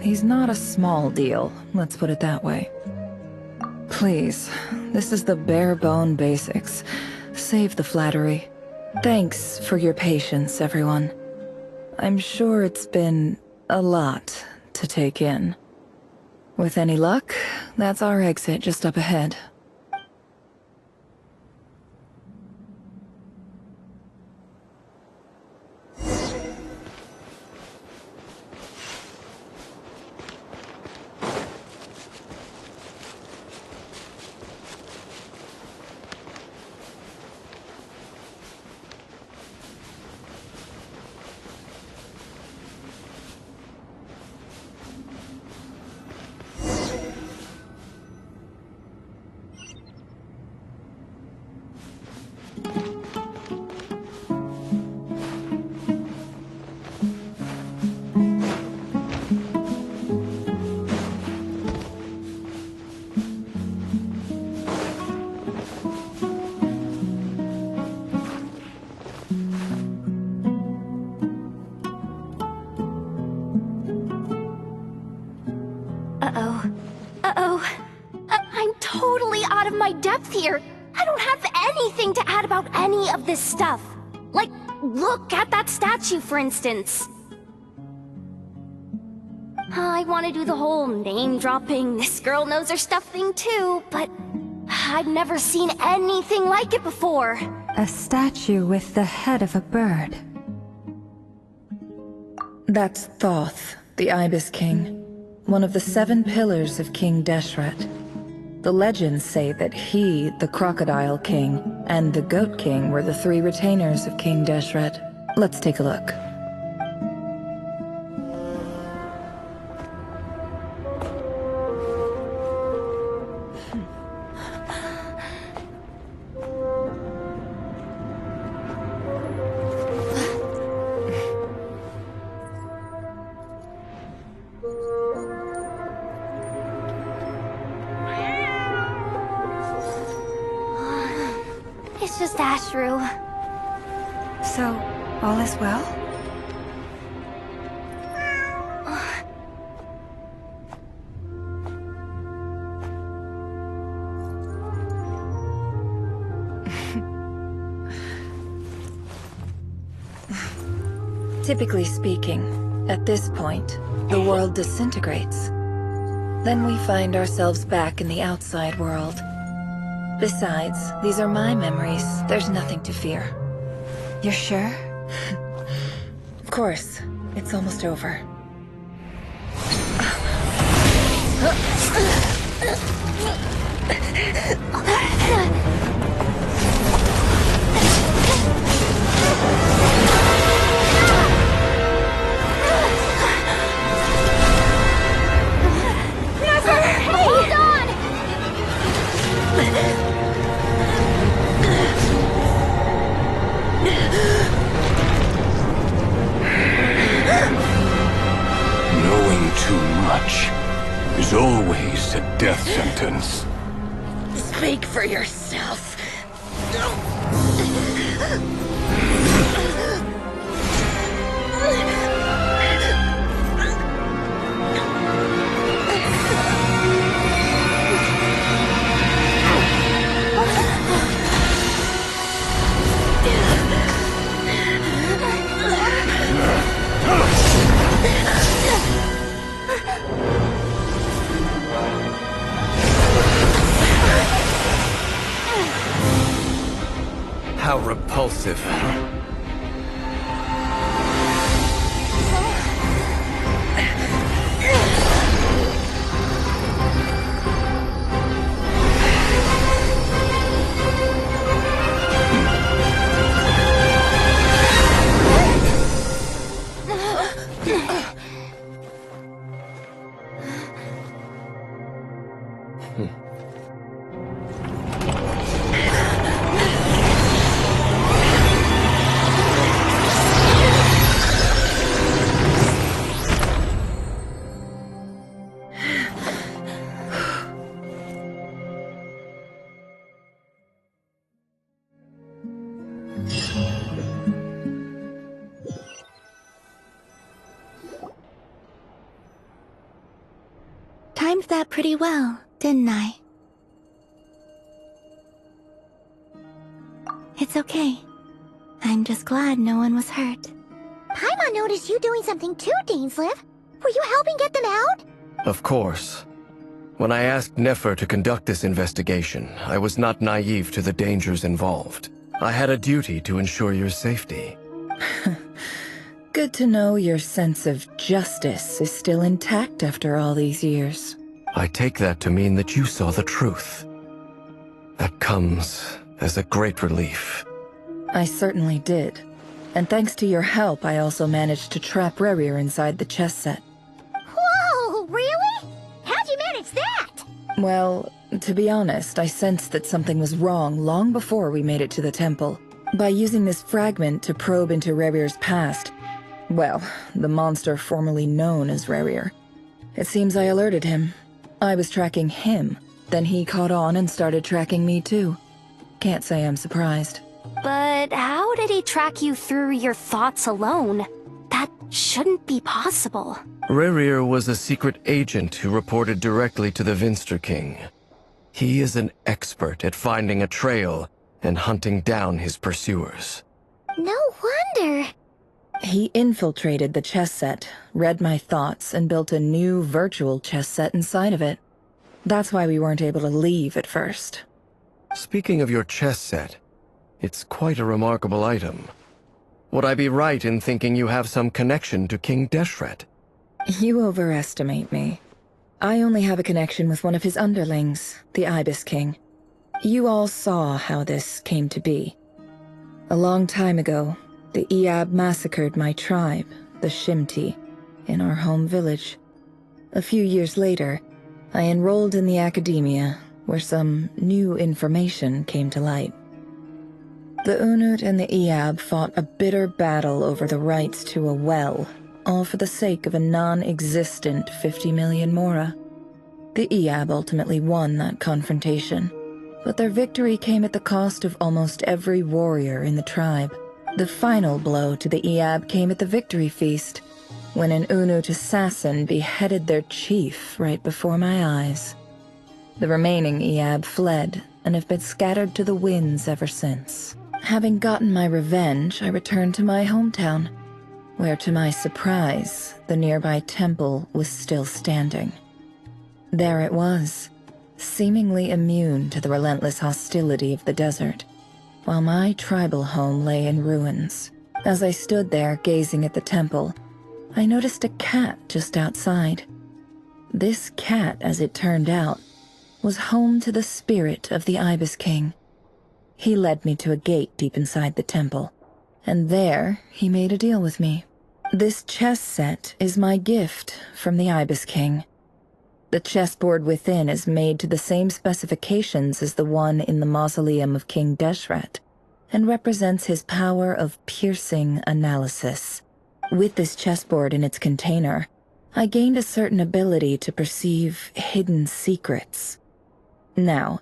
he's not a small deal, let's put it that way. Please, this is the bare-bone basics. Save the flattery. Thanks for your patience, everyone. I'm sure it's been a lot to take in. With any luck, that's our exit just up ahead. I'm totally out of my depth here. I don't have anything to add about any of this stuff. Like, look at that statue, for instance. I want to do the whole name-dropping, this girl knows her stuff thing too, but I've never seen anything like it before. A statue with the head of a bird. That's Thoth, the Ibis King. One of the 7 pillars of King Deshret. The legends say that he, the Crocodile King, and the Goat King were the 3 retainers of King Deshret. Let's take a look. It's just Ashru. So, all is well? Typically speaking, at this point, the world disintegrates. Then we find ourselves back in the outside world. Besides, these are my memories. There's nothing to fear. You're sure? Of course. It's almost over. is always a death sentence. Speak for yourself. How repulsive. Timed that pretty well, didn't I? It's okay. I'm just glad no one was hurt. Paimon noticed you doing something too, Dainsleif. Were you helping get them out? Of course. When I asked Nefer to conduct this investigation, I was not naive to the dangers involved. I had a duty to ensure your safety. Good to know your sense of justice is still intact after all these years. I take that to mean that you saw the truth. That comes as a great relief. I certainly did. And thanks to your help, I also managed to trap Rerir inside the chess set. Whoa, really? How'd you manage that? Well, to be honest, I sensed that something was wrong long before we made it to the temple. By using this fragment to probe into Rerir's past, well, the monster formerly known as Rerir. It seems I alerted him. I was tracking him, then he caught on and started tracking me too. Can't say I'm surprised. But how did he track you through your thoughts alone? That shouldn't be possible. Rerir was a secret agent who reported directly to the Vinster King. He is an expert at finding a trail and hunting down his pursuers. No wonder. He infiltrated the chess set, read my thoughts, and built a new virtual chess set inside of it. That's why we weren't able to leave at first. Speaking of your chess set, it's quite a remarkable item. Would I be right in thinking you have some connection to King Deshret? You overestimate me. I only have a connection with one of his underlings, the Ibis King. You all saw how this came to be. A long time ago, the Iab massacred my tribe, the Shimti, in our home village. A few years later, I enrolled in the academia, where some new information came to light. The Unut and the Iab fought a bitter battle over the rights to a well, all for the sake of a non-existent 50 million mora. The Iab ultimately won that confrontation, but their victory came at the cost of almost every warrior in the tribe. The final blow to the Iab came at the victory feast, when an Unut assassin beheaded their chief right before my eyes. The remaining Iab fled and have been scattered to the winds ever since. Having gotten my revenge, I returned to my hometown, where to my surprise, the nearby temple was still standing. There it was, seemingly immune to the relentless hostility of the desert, while my tribal home lay in ruins. As I stood there gazing at the temple, I noticed a cat just outside. This cat, as it turned out, was home to the spirit of the Ibis King. He led me to a gate deep inside the temple, and there he made a deal with me. This chess set is my gift from the Ibis King. The chessboard within is made to the same specifications as the one in the mausoleum of King Deshret, and represents his power of piercing analysis. With this chessboard in its container, I gained a certain ability to perceive hidden secrets. Now,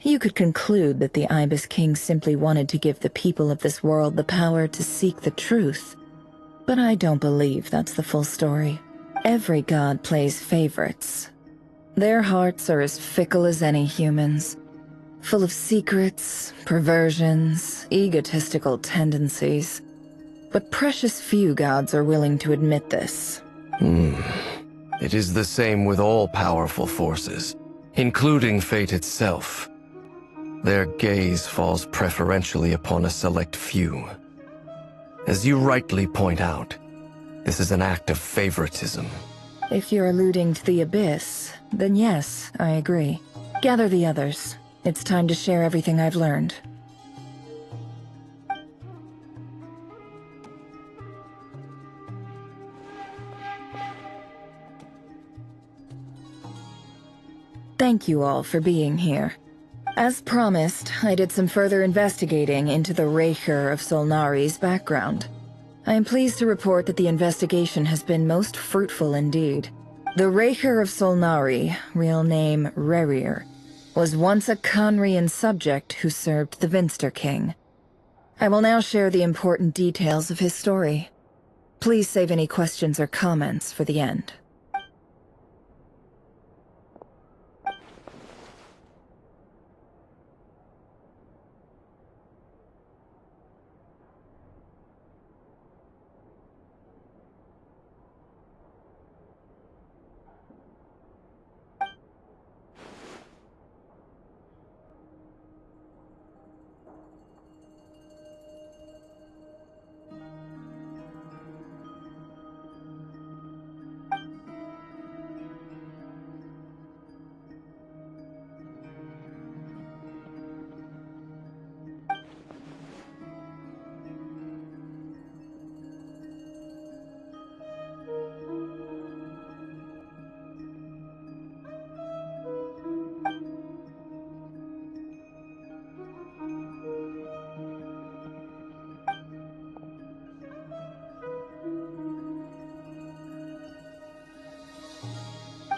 you could conclude that the Ibis King simply wanted to give the people of this world the power to seek the truth. But I don't believe that's the full story. Every god plays favorites. Their hearts are as fickle as any humans, full of secrets, perversions, egotistical tendencies. But precious few gods are willing to admit this. It is the same with all powerful forces, including fate itself. Their gaze falls preferentially upon a select few. As you rightly point out, this is an act of favoritism. If you're alluding to the Abyss, then yes, I agree. Gather the others. It's time to share everything I've learned. Thank you all for being here. As promised, I did some further investigating into the Raker of Solnari's background. I am pleased to report that the investigation has been most fruitful indeed. The Raker of Solnari, real name Rerir, was once a Conrian subject who served the Vinster King. I will now share the important details of his story. Please save any questions or comments for the end.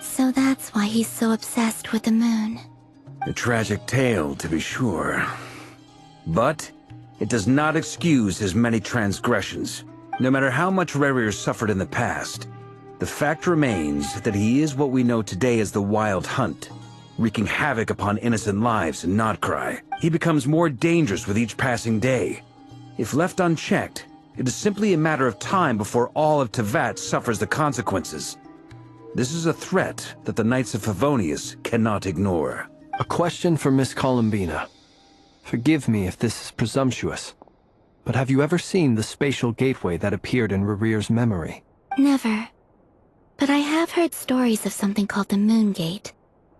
So that's why he's so obsessed with the moon. A tragic tale, to be sure. But it does not excuse his many transgressions. No matter how much Rerir suffered in the past, the fact remains that he is what we know today as the Wild Hunt, wreaking havoc upon innocent lives in Notcry. He becomes more dangerous with each passing day. If left unchecked, it is simply a matter of time before all of Tevat suffers the consequences. This is a threat that the Knights of Favonius cannot ignore. A question for Miss Columbina. Forgive me if this is presumptuous, but have you ever seen the spatial gateway that appeared in Rerir's memory? Never. But I have heard stories of something called the Moon Gate,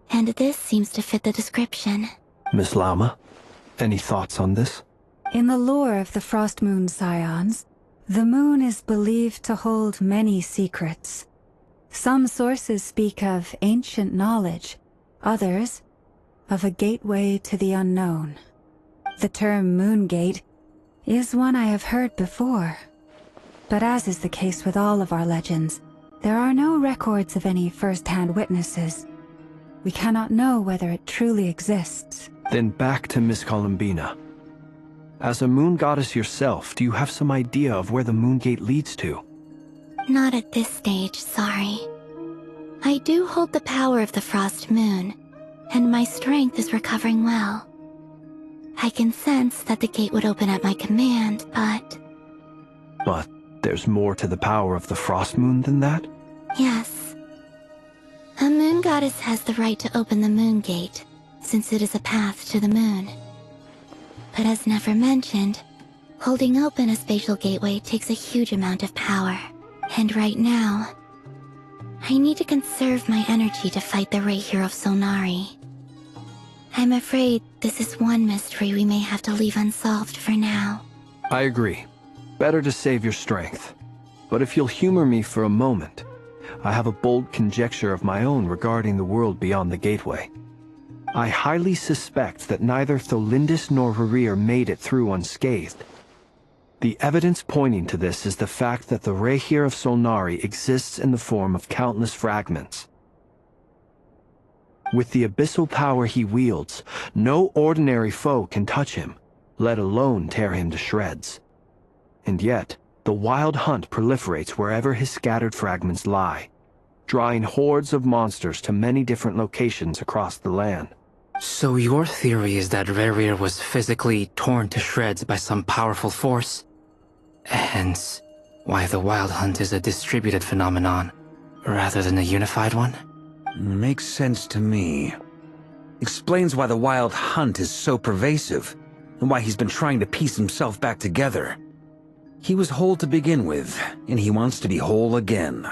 and this seems to fit the description. Miss Lama, any thoughts on this? In the lore of the Frost Moon Scions, the moon is believed to hold many secrets. Some sources speak of ancient knowledge, others of a gateway to the unknown. The term Moon Gate is one I have heard before. But as is the case with all of our legends, there are no records of any first-hand witnesses. We cannot know whether it truly exists. Then back to Miss Columbina. As a moon goddess yourself, do you have some idea of where the Moon Gate leads to? Not at this stage, sorry. I do hold the power of the Frost Moon, and my strength is recovering well. I can sense that the gate would open at my command, but... But there's more to the power of the Frost Moon than that? Yes. A moon goddess has the right to open the Moon Gate, since it is a path to the moon. But as never mentioned, holding open a spatial gateway takes a huge amount of power. And right now, I need to conserve my energy to fight the Raker of Solnari. I'm afraid this is one mystery we may have to leave unsolved for now. I agree. Better to save your strength. But if you'll humor me for a moment, I have a bold conjecture of my own regarding the world beyond the gateway. I highly suspect that neither Tholindis nor Rerir made it through unscathed. The evidence pointing to this is the fact that the Rehir of Solnari exists in the form of countless fragments. With the abyssal power he wields, no ordinary foe can touch him, let alone tear him to shreds. And yet, the Wild Hunt proliferates wherever his scattered fragments lie, drawing hordes of monsters to many different locations across the land. So your theory is that Rehir was physically torn to shreds by some powerful force? Hence, why the Wild Hunt is a distributed phenomenon, rather than a unified one? Makes sense to me. Explains why the Wild Hunt is so pervasive, and why he's been trying to piece himself back together. He was whole to begin with, and he wants to be whole again.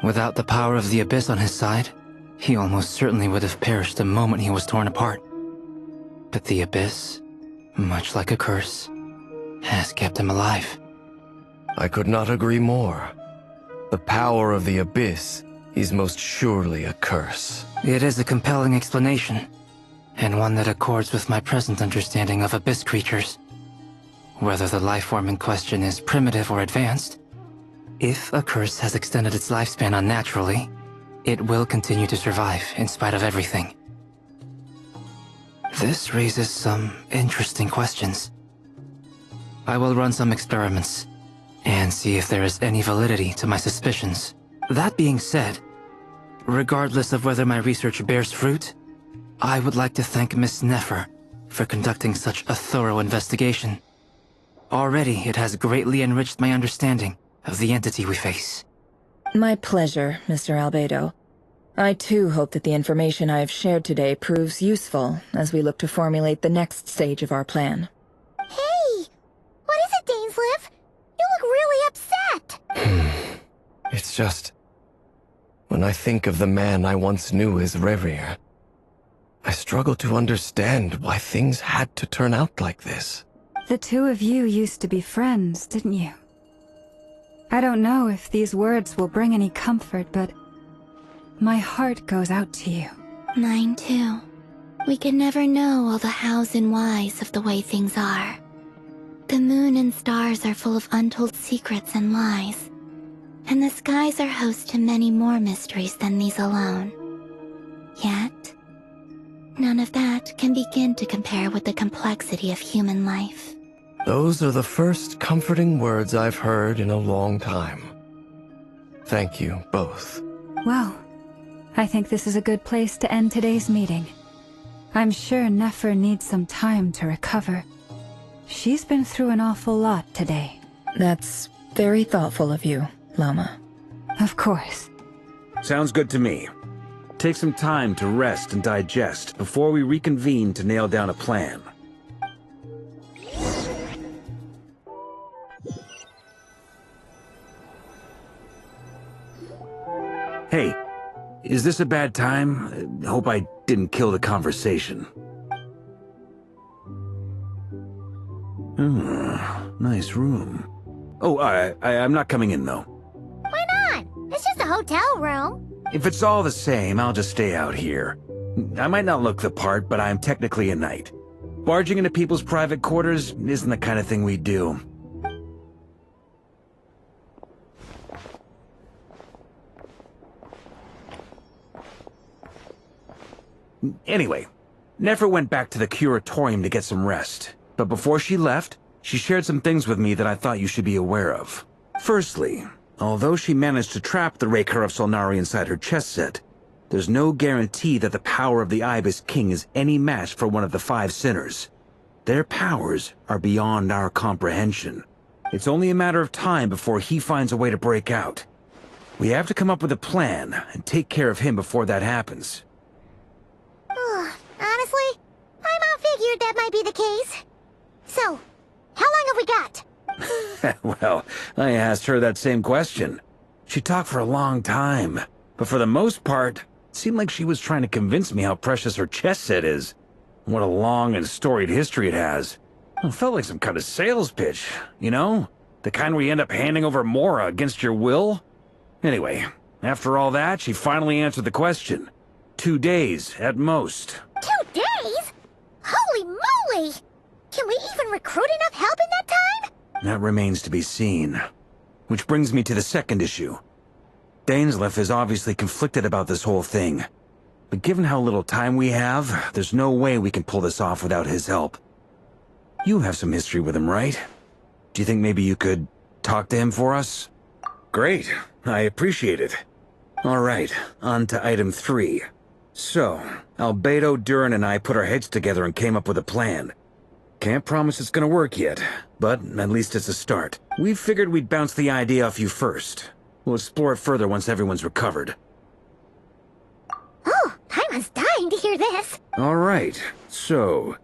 Without the power of the Abyss on his side, he almost certainly would have perished the moment he was torn apart. But the Abyss, much like a curse, has kept him alive. I could not agree more. The power of the Abyss is most surely a curse. It is a compelling explanation, and one that accords with my present understanding of Abyss creatures. Whether the life form in question is primitive or advanced, if a curse has extended its lifespan unnaturally, it will continue to survive in spite of everything. This raises some interesting questions. I will run some experiments and see if there is any validity to my suspicions. That being said, regardless of whether my research bears fruit, I would like to thank Miss Nefer for conducting such a thorough investigation. Already, it has greatly enriched my understanding of the entity we face. My pleasure, Mr. Albedo. I too hope that the information I have shared today proves useful as we look to formulate the next stage of our plan. Hey! What is it, Dainsleif? You look really upset! It's just... when I think of the man I once knew as Rehir, I struggle to understand why things had to turn out like this. The two of you used to be friends, didn't you? I don't know if these words will bring any comfort, but my heart goes out to you. Mine too. We can never know all the hows and whys of the way things are. The moon and stars are full of untold secrets and lies, and the skies are host to many more mysteries than these alone. Yet, none of that can begin to compare with the complexity of human life. Those are the first comforting words I've heard in a long time. Thank you, both. Well, I think this is a good place to end today's meeting. I'm sure Nefer needs some time to recover. She's been through an awful lot today. That's very thoughtful of you, Llama. Of course. Sounds good to me. Take some time to rest and digest before we reconvene to nail down a plan. Hey, is this a bad time? Hope I didn't kill the conversation. Nice room. Oh, I'm not coming in, though. Why not? It's just a hotel room. If it's all the same, I'll just stay out here. I might not look the part, but I'm technically a knight. Barging into people's private quarters isn't the kind of thing we do. Anyway, Nefer went back to the curatorium to get some rest. But before she left, she shared some things with me that I thought you should be aware of. Firstly, although she managed to trap the Rehir of Solnari inside her chess set, there's no guarantee that the power of the Ibis King is any match for one of the 5 sinners. Their powers are beyond our comprehension. It's only a matter of time before he finds a way to break out. We have to come up with a plan and take care of him before that happens. Honestly, my mom figured that might be the case. So, how long have we got? Well, I asked her that same question. She talked for a long time, but for the most part, it seemed like she was trying to convince me how precious her chess set is. What a long and storied history it has. It felt like some kind of sales pitch, you know? The kind where you end up handing over Mora against your will? Anyway, after all that, she finally answered the question. 2 days, at most. 2 days? Holy moly! Can we even recruit enough help in that time? That remains to be seen. Which brings me to the second issue. Dainsleif is obviously conflicted about this whole thing. But given how little time we have, there's no way we can pull this off without his help. You have some history with him, right? Do you think maybe you could talk to him for us? Great. I appreciate it. Alright, on to item 3. So, Albedo, Durin, and I put our heads together and came up with a plan. Can't promise it's gonna work yet, but at least it's a start. We figured we'd bounce the idea off you first. We'll explore it further once everyone's recovered. Oh, Paimon's dying to hear this. Alright, so,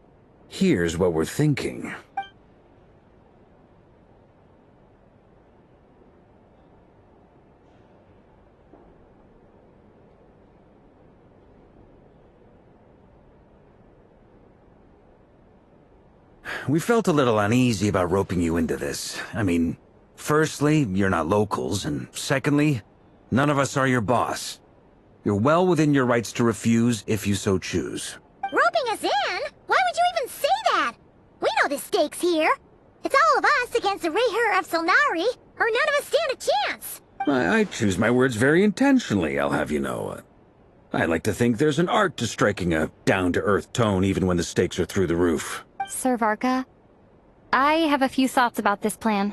here's what we're thinking. We felt a little uneasy about roping you into this. I mean, firstly, you're not locals, and secondly, none of us are your boss. You're well within your rights to refuse if you so choose. Roping us in? Why would you even say that? We know the stakes here. It's all of us against the Rayher of Solnari, or none of us stand a chance. I choose my words very intentionally, I'll have you know. I like to think there's an art to striking a down-to-earth tone even when the stakes are through the roof. Sir Varka, I have a few thoughts about this plan.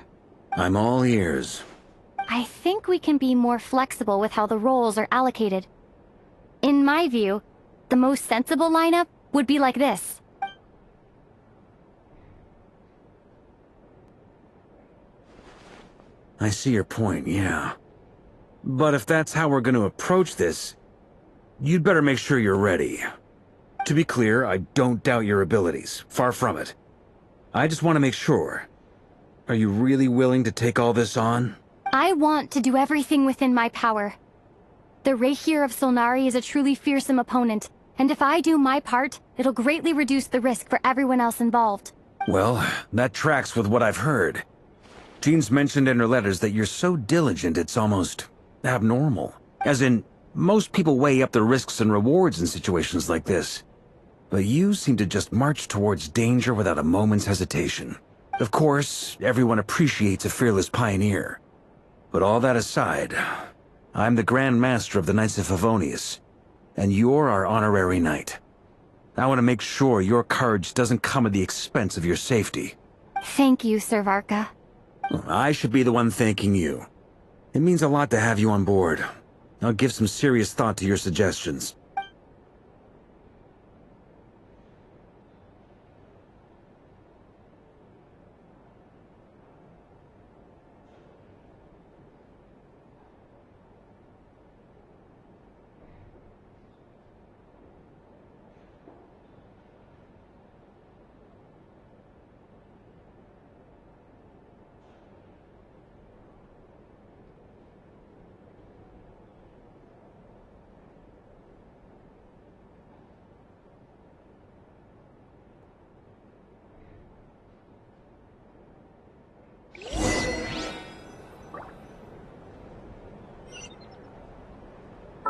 I'm all ears. I think we can be more flexible with how the roles are allocated. In my view, the most sensible lineup would be like this. I see your point, yeah. But if that's how we're going to approach this, you'd better make sure you're ready. To be clear, I don't doubt your abilities. Far from it. I just want to make sure. Are you really willing to take all this on? I want to do everything within my power. The Rayher of Solnari is a truly fearsome opponent, and if I do my part, it'll greatly reduce the risk for everyone else involved. Well, that tracks with what I've heard. Jean's mentioned in her letters that you're so diligent it's almost abnormal. As in, most people weigh up the risks and rewards in situations like this. But you seem to just march towards danger without a moment's hesitation. Of course, everyone appreciates a fearless pioneer. But all that aside, I'm the Grand Master of the Knights of Favonius, and you're our honorary knight. I want to make sure your courage doesn't come at the expense of your safety. Thank you, Sir Varka. I should be the one thanking you. It means a lot to have you on board. I'll give some serious thought to your suggestions.